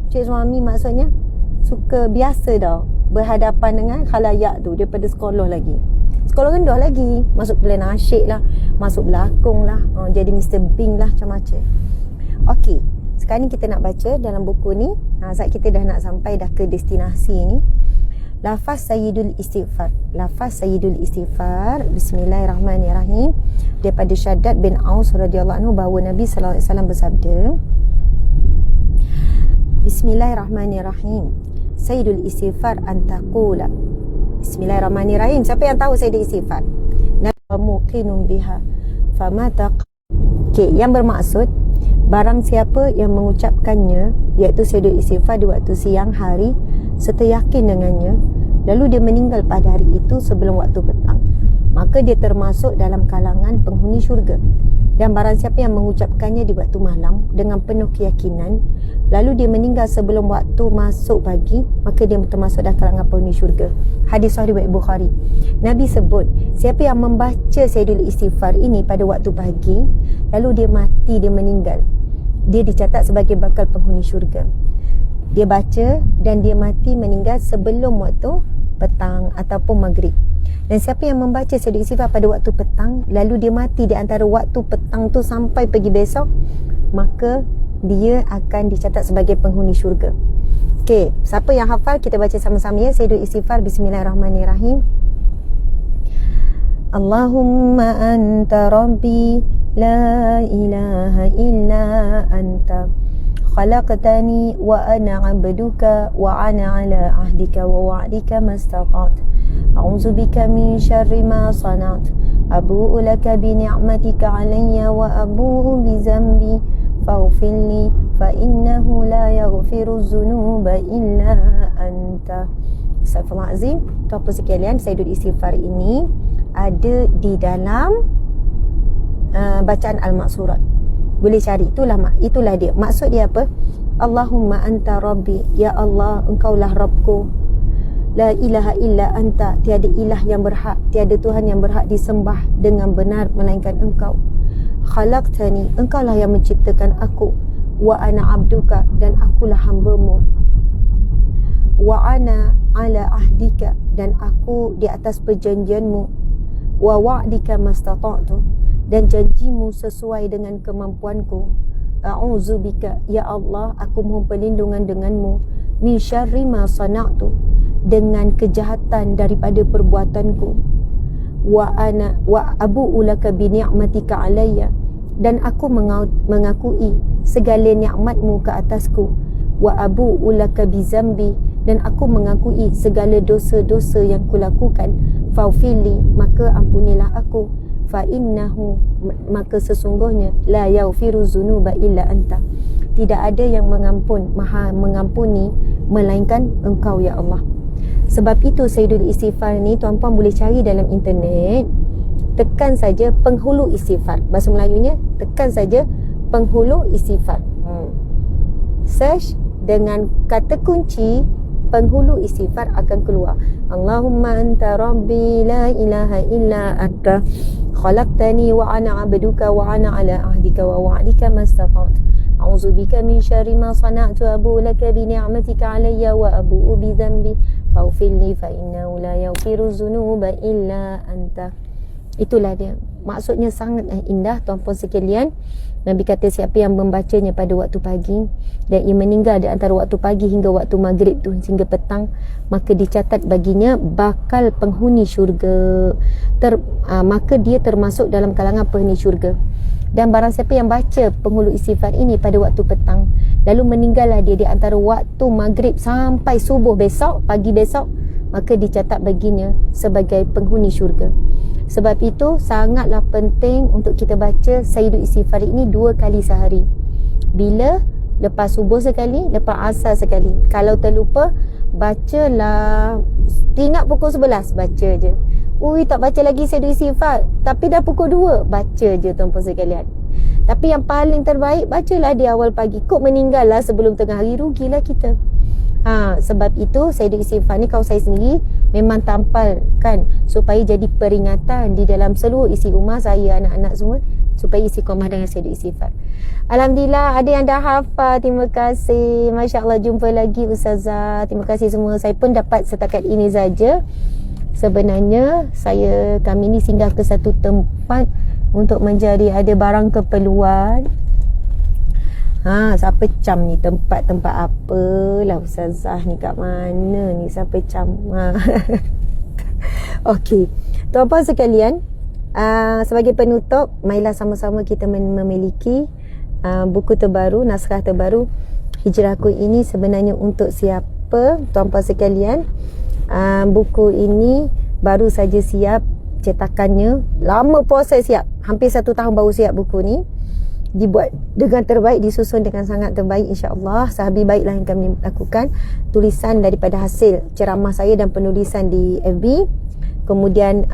Cik suami maksudnya suka biasa dah berhadapan dengan khalayak tu daripada sekolah lagi. Sekolah rendah lagi, masuk plan asyik lah, masuk belakang lah, jadi Mr. Bing lah, macam-macam. Okey, sekarang ni kita nak baca dalam buku ni. Saat kita dah nak sampai dah ke destinasi ni. Lafaz Sayyidul Istighfar. Bismillahirrahmanirrahim. Daripada Syaddad bin Aus radhiyallahu anhu bahawa Nabi sallallahu alaihi wasallam bersabda, Bismillahirrahmanirrahim. Sayyidul Istighfar antaqula. Bismillahirrahmanirrahim. Siapa yang tahu Sayyidul Istighfar? Muqinun biha famataq. Okey, yang bermaksud barang siapa yang mengucapkannya, iaitu Sayyidul Istighfar di waktu siang hari serta yakin dengannya, lalu dia meninggal pada hari itu sebelum waktu petang, maka dia termasuk dalam kalangan penghuni syurga. Dan barang siapa yang mengucapkannya di waktu malam dengan penuh keyakinan, lalu dia meninggal sebelum waktu masuk pagi, maka dia termasuk dalam kalangan penghuni syurga. Hadis sahih riwayat Bukhari. Nabi sebut, siapa yang membaca Sayyidul Istighfar ini pada waktu pagi, lalu dia mati, dia meninggal, dia dicatat sebagai bakal penghuni syurga. Dia baca dan dia mati meninggal sebelum waktu petang ataupun maghrib. Dan siapa yang membaca Sayyidul Istighfar pada waktu petang, lalu dia mati di antara waktu petang tu sampai pagi besok, maka dia akan dicatat sebagai penghuni syurga. Okey, siapa yang hafal, kita baca sama-sama ya Sayyidul Istighfar. Bismillahirrahmanirrahim. Allahumma anta rabbi la ilaha illa anta khalaqtani wa ana 'abduka wa ana 'ala ahdika wa wa'dika mastata'tu. A'udzu bika min syarri ma sana'tu. Abu'u laka bi ni'matika 'alayya wa abu'u bi dzambi faghfirli fa innahu la yaghfiru dzunuba illa anta. Astagfirullahalazim. Tuan-tuan sekalian, Sayyidul Istighfar ini ada di dalam bacaan Al-Maqsurat. Boleh cari, itulah dia. Maksud dia apa? Allahumma anta rabbi, ya Allah, engkaulah Rabbku. La ilaha illa anta, tiada ilah yang berhak, tiada Tuhan yang berhak disembah dengan benar melainkan engkau. Khalaqtani, engkaulah yang menciptakan aku. Wa ana abduka, dan akulah hamba-Mu. Wa ana ala ahdika, dan aku di atas perjanjian-Mu. Wa wa'dika mastata'tu, dan janjimu sesuai dengan kemampuanku. A'udzubika, ya Allah, aku mohon perlindungan denganmu, min syarri ma sana'tu, dengan kejahatan daripada perbuatanku. Wa abu'u laka bi ni'matika alayya, dan aku mengakui segala nikmatmu ke atasku. Wa abu'u laka bi zambi, dan aku mengakui segala dosa-dosa yang kulakukan, faufili, maka ampunilah aku, fa innahu, maka sesungguhnya la yaghfiru dzunuba illa anta, tidak ada yang maha mengampuni melainkan engkau ya Allah. Sebab itu Sayyidul Istighfar ni tuan-puan boleh cari dalam internet, tekan saja penghulu istighfar, bahasa Melayunya tekan saja penghulu istighfar, search dengan kata kunci penghulu istighfar akan keluar. Allahumma anta rabbi la ilaha illa anta khalaqtani wa ana abduka wa ana ala ahdika wa wa'dika mastata'tu a'udzubika min syarri ma sana'tu abu laka bi ni'matika alayya wa abu bi dhanbi faghfirli fa innahu la yaghfiru dzunuba illa anta. Itulah dia. Maksudnya sangat indah tuan-puan sekalian. Nabi kata siapa yang membacanya pada waktu pagi dan ia meninggal di antara waktu pagi hingga waktu maghrib tu, sehingga petang, maka dicatat baginya bakal penghuni syurga. Maka dia termasuk dalam kalangan penghuni syurga. Dan barang siapa yang baca penghulu istighfar ini pada waktu petang, lalu meninggallah dia di antara waktu maghrib sampai subuh besok, pagi besok, maka dicatat baginya sebagai penghuni syurga. Sebab itu sangatlah penting untuk kita baca Sayyidul Istighfar ini 2 kali sehari. Bila? Lepas subuh sekali, lepas asar sekali. Kalau terlupa, bacalah. Ingat pukul 11, baca je. Ui, tak baca lagi Sayyidul Istighfar, tapi dah pukul 2, baca je tuan-puan sekalian. Tapi yang paling terbaik, bacalah di awal pagi. Kok meninggal lah sebelum tengah hari, rugilah kita. Sebab itu Sayyidul Istighfar ni kalau saya sendiri memang tampalkan supaya jadi peringatan di dalam seluruh isi rumah saya, anak-anak semua, supaya istiqamah dengan Sayyidul Istighfar. Alhamdulillah ada yang dah hafal. Terima kasih. Masya Allah, jumpa lagi Ustazah. Terima kasih semua. Saya pun dapat setakat ini saja. Sebenarnya kami ni singgah ke satu tempat untuk mencari ada barang keperluan. Siapa cam ni, tempat apalah Ustazah ni, kat mana ni, siapa cam? Okey, tuan-puan sekalian, sebagai penutup, marilah sama-sama kita memiliki buku terbaru, naskah terbaru Hijrahku ini sebenarnya untuk siapa, tuan-puan sekalian. Buku ini baru saja siap cetakannya, lama proses siap, hampir 1 tahun baru siap buku ni. Dibuat dengan terbaik, disusun dengan sangat terbaik, insya-Allah. Sehabis baiklah yang kami lakukan. Tulisan daripada hasil ceramah saya dan penulisan di FB, kemudian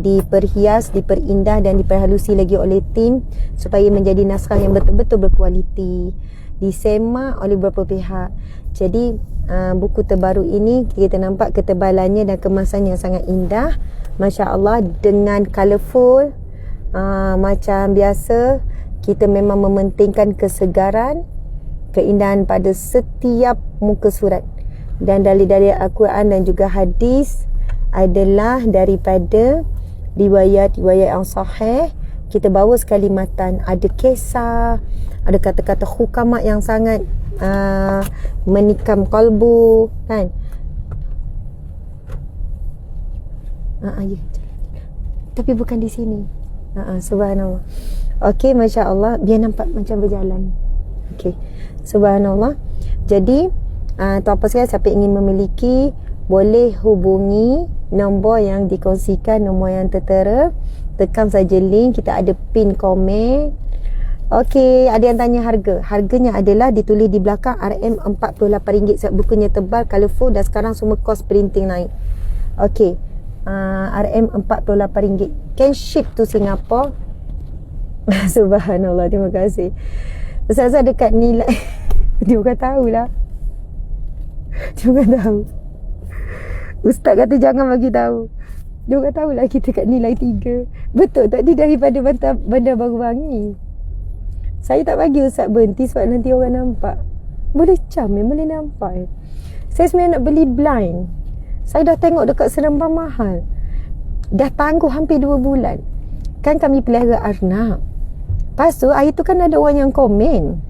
diperhias, diperindah dan diperhalusi lagi oleh tim supaya menjadi naskah yang betul-betul berkualiti, disemak oleh beberapa pihak. Jadi buku terbaru ini kita nampak ketebalannya dan kemasannya sangat indah, masya-Allah, dengan colourful. Macam biasa, kita memang mementingkan kesegaran, keindahan pada setiap muka surat. Dan dalil-dalil Al-Quran dan juga hadis adalah daripada riwayat-riwayat yang sahih. Kita bawa sekali matan, ada kisah, ada kata-kata hukama yang sangat menikam kalbu, kan? Ya. Tapi bukan di sini. Subhanallah. Okey, Masya Allah, biar nampak macam berjalan. Okey, subhanallah. Jadi tuan-puan sekalian, siapa ingin memiliki, boleh hubungi nombor yang dikongsikan, nombor yang tertera. Tekan saja link, kita ada pin komen. Okey, ada yang tanya harga. Harganya adalah ditulis di belakang RM48 sebab bukunya tebal, colourful dan sekarang semua kos printing naik. Okey, RM48. Can ship to Singapore. Subhanallah, terima kasih. Ustazah dekat nilai dia bukan tahulah. Dia bukan tahu. Ustaz kata jangan bagi tahu. Dia bukan tahulah kita kat nilai 3. Betul tak? Dia daripada Bandar Baru Bangi. Saya tak bagi Ustaz berhenti sebab nanti orang nampak. Boleh cam, boleh nampak. Saya sebenarnya nak beli blind. Saya dah tengok dekat Seremban mahal. Dah tangguh hampir 2 bulan. Kan kami pelihara arnab. Lepas tu hari tu kan ada orang yang komen.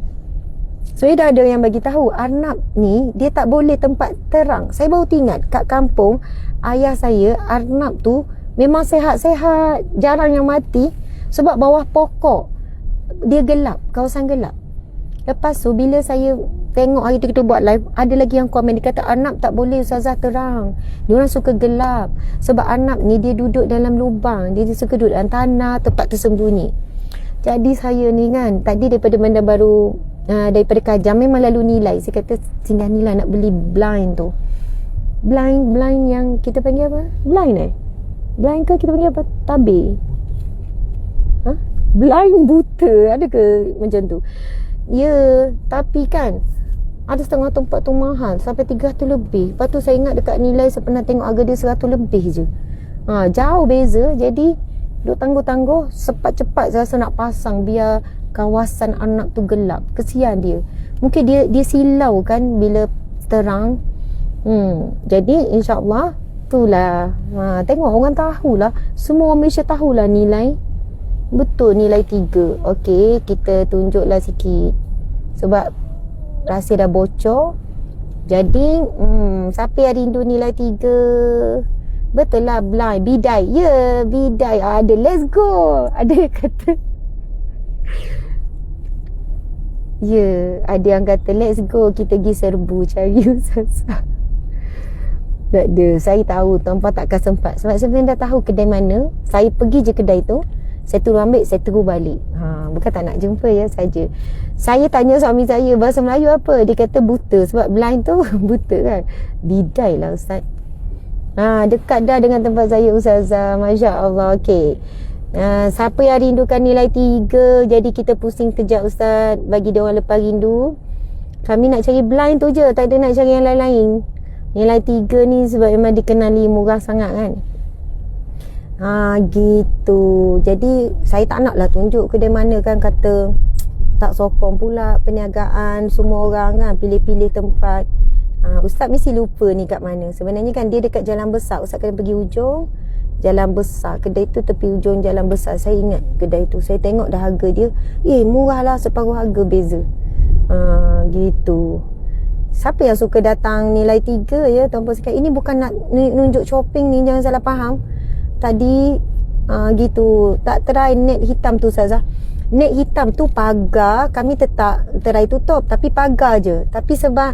So dah ada yang bagi tahu arnab ni dia tak boleh tempat terang. Saya baru ingat kat kampung ayah saya, arnab tu memang sehat-sehat, jarang yang mati sebab bawah pokok. Dia gelap, kawasan gelap. Lepas tu bila saya tengok hari tu kita buat live, ada lagi yang komen, dia kata Anab tak boleh Ustazah terang, diorang suka gelap. Sebab Anab ni dia duduk dalam lubang, dia suka duduk dalam tanah, tempat tersembunyi. Jadi saya ni kan, tadi daripada Bandar Baru, daripada Kajang memang lalu nilai. Saya kata singgah nilai nak beli blind tu. Blind yang kita panggil apa? Blind ke kita panggil apa? Tabir. Blind buta, ada ke macam tu? Ya, tapi kan ada setengah tempat tu mahal sampai 300 lebih. Lepas tu saya ingat dekat nilai saya pernah tengok harga dia 100 lebih je. Jauh beza. Jadi duk tangguh-tangguh, cepat-cepat saya rasa nak pasang biar kawasan Anab tu gelap. Kesian dia. Mungkin dia silau kan bila terang. Jadi insya-Allah itulah. Tengok orang tahulah. Semua orang Malaysia tahulah nilai. Betul nilai 3. Okey, kita tunjuklah sikit. Sebab rahsia dah bocor. Jadi siapa yang rindu nilai 3? Betul lah, blind. Bidai. Ya, bidai. Ada, let's go. Ada yang kata ya, ada yang kata let's go, kita pergi serbu cari Ustazah. Tak ada. Saya tahu tuan-puan takkan sempat. Sebab sebenarnya dah tahu kedai mana. Saya pergi je kedai tu, saya turun ambil, saya terus balik. Bukan tak nak jumpa ya saja. Saya tanya suami saya bahasa Melayu apa, dia kata buta. Sebab blind tu buta kan. Bidai lah Ustaz. Dekat dah dengan tempat saya Ustazah. Masya Allah. Okey, siapa yang rindukan nilai 3? Jadi kita pusing kejap Ustaz, bagi dia orang lepas rindu. Kami nak cari blind tu je, tak ada nak cari yang lain-lain. Nilai 3 ni sebab memang dikenali murah sangat kan. Gitu. Jadi saya tak nak lah tunjuk kedai mana kan, kata tak sokong pula perniagaan semua orang kan, pilih-pilih tempat. Ustaz mesti lupa ni kat mana. Sebenarnya kan dia dekat Jalan Besar. Ustaz kena pergi ujung Jalan Besar. Kedai tu tepi ujung Jalan Besar. Saya ingat kedai tu. Saya tengok dah harga dia, murah lah, separuh harga beza. Gitu. Siapa yang suka datang nilai 3 ya tuan-puan sekalian. Ini bukan nak nunjuk shopping ni, jangan salah faham. Tadi gitu, tak try net hitam tu Ustazah. Net hitam tu pagar, kami tetap try tutup, tapi pagar je. Tapi sebab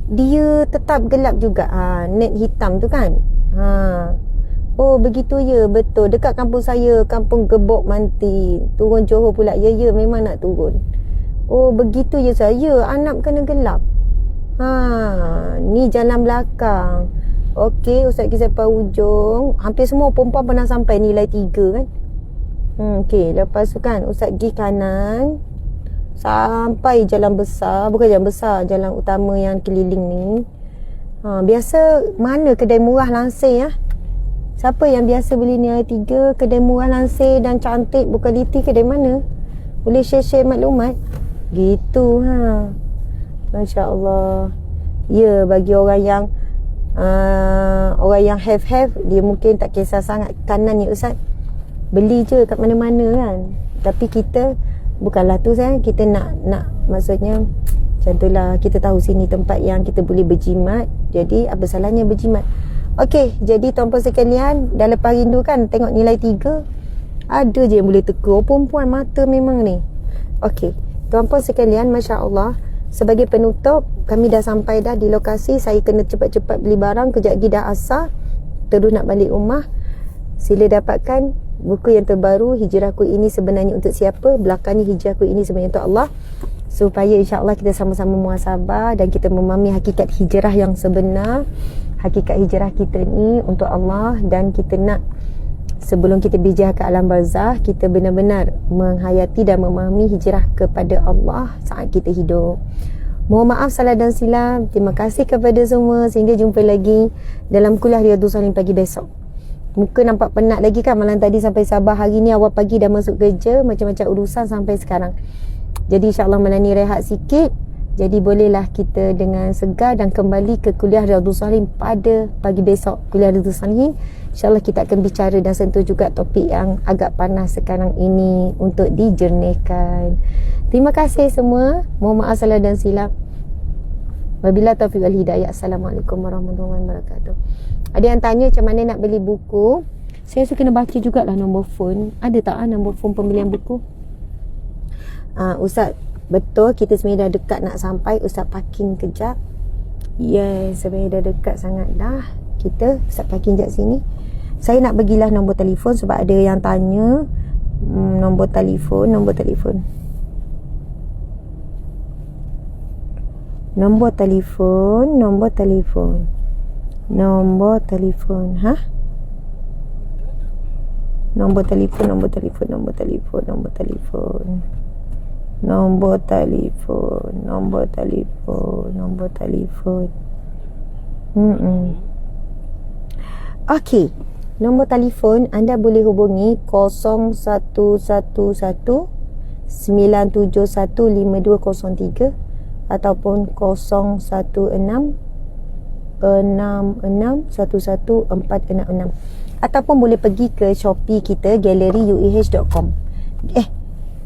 dia tetap gelap juga. Net hitam tu kan. Oh begitu ya, betul. Dekat kampung saya, Kampung Gebok Manti, turun Johor pula. Ya memang nak turun. Oh begitu ya saya. Anab kena gelap. Ni jalan belakang. Okey, Ustaz kisah sampai ujung. Hampir semua perempuan pernah sampai nilai 3 kan. Okey, lepas tu kan Ustaz pergi kanan sampai Jalan Besar. Bukan Jalan Besar, jalan utama yang keliling ni. Biasa mana kedai murah langsir ya? Siapa yang biasa beli nilai 3, kedai murah langsir dan cantik, bukan liti, kedai mana? Boleh share-share maklumat? Gitu Masya Allah. Ya, bagi orang yang have, dia mungkin tak kisah sangat kanan ni Ustaz, beli je kat mana-mana kan. Tapi kita bukanlah tu kan. Kita nak maksudnya macam tu lah. Kita tahu sini tempat yang kita boleh berjimat. Jadi apa salahnya berjimat. Okey, jadi tuan-puan sekalian, dah lepas rindu kan tengok nilai 3. Ada je yang boleh teka. Perempuan mata memang ni. Okey, tuan-puan sekalian, Masya Allah. Sebagai penutup, kami dah sampai dah di lokasi. Saya kena cepat-cepat beli barang, kejap lagi dah asar, terus nak balik rumah. Sila dapatkan buku yang terbaru, Hijrahku Ini Sebenarnya Untuk Siapa. Belakangnya Hijrahku Ini Sebenarnya Untuk Allah. Supaya insya-Allah kita sama-sama muhasabah dan kita memahami hakikat hijrah yang sebenar. Hakikat hijrah kita ni untuk Allah, dan kita nak sebelum kita berhijrah ke alam barzah, kita benar-benar menghayati dan memahami hijrah kepada Allah saat kita hidup. Mohon maaf salah dan silap. Terima kasih kepada semua. Sehingga jumpa lagi dalam kuliah Riyadhus Shalihin pagi besok. Muka nampak penat lagi kan malam tadi sampai Sabah. Hari ni awal pagi dah masuk kerja, macam-macam urusan sampai sekarang. Jadi insya-Allah malam ni rehat sikit. Jadi bolehlah kita dengan segar dan kembali ke kuliah Riyadhus Shalihin pada pagi besok. Kuliah Riyadhus Shalihin, insya-Allah kita akan bicara dan sentuh juga topik yang agak panas sekarang ini untuk dijernihkan. Terima kasih semua. Mohon maaf salah dan silap. Wabillahi taufiq wal hidayah. Assalamualaikum warahmatullahi wabarakatuh. Ada yang tanya macam mana nak beli buku. Saya rasa kena baca jugalah nombor phone. Ada tak nombor phone pembelian buku? Ustaz Betul, kita sebenarnya dah dekat nak sampai. Ustaz parking kejap. Yes, sebenarnya dah dekat sangat dah. Kita Ustaz parking kejap sini. Saya nak bagilah nombor telefon sebab ada yang tanya nombor telefon. Nombor telefon. Ha? Nombor telefon. Okey. Nombor telefon anda boleh hubungi 0111 971 5203 ataupun 016 66 ataupun boleh pergi ke Shopee kita galleryueh.com.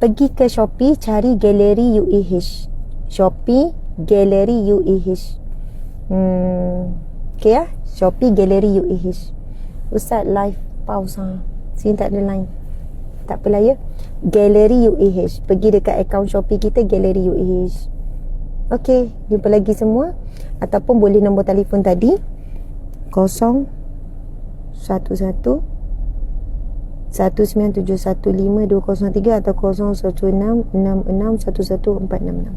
Pergi ke Shopee cari Gallery UEH. Shopee Gallery UEH. Okay ya, Shopee Gallery UEH. Ustaz live pause sini tak ada line. Tak apalah ya. Gallery UEH. Pergi dekat akaun Shopee kita Gallery UEH. Okey, jumpa lagi semua. Ataupun boleh nombor telefon tadi 011 19715203 atau 0166661466.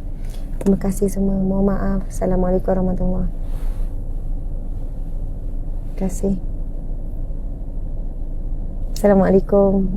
Terima kasih semua. Mohon maaf. Assalamualaikum warahmatullahi wabarakatuh. Terima kasih. Assalamualaikum.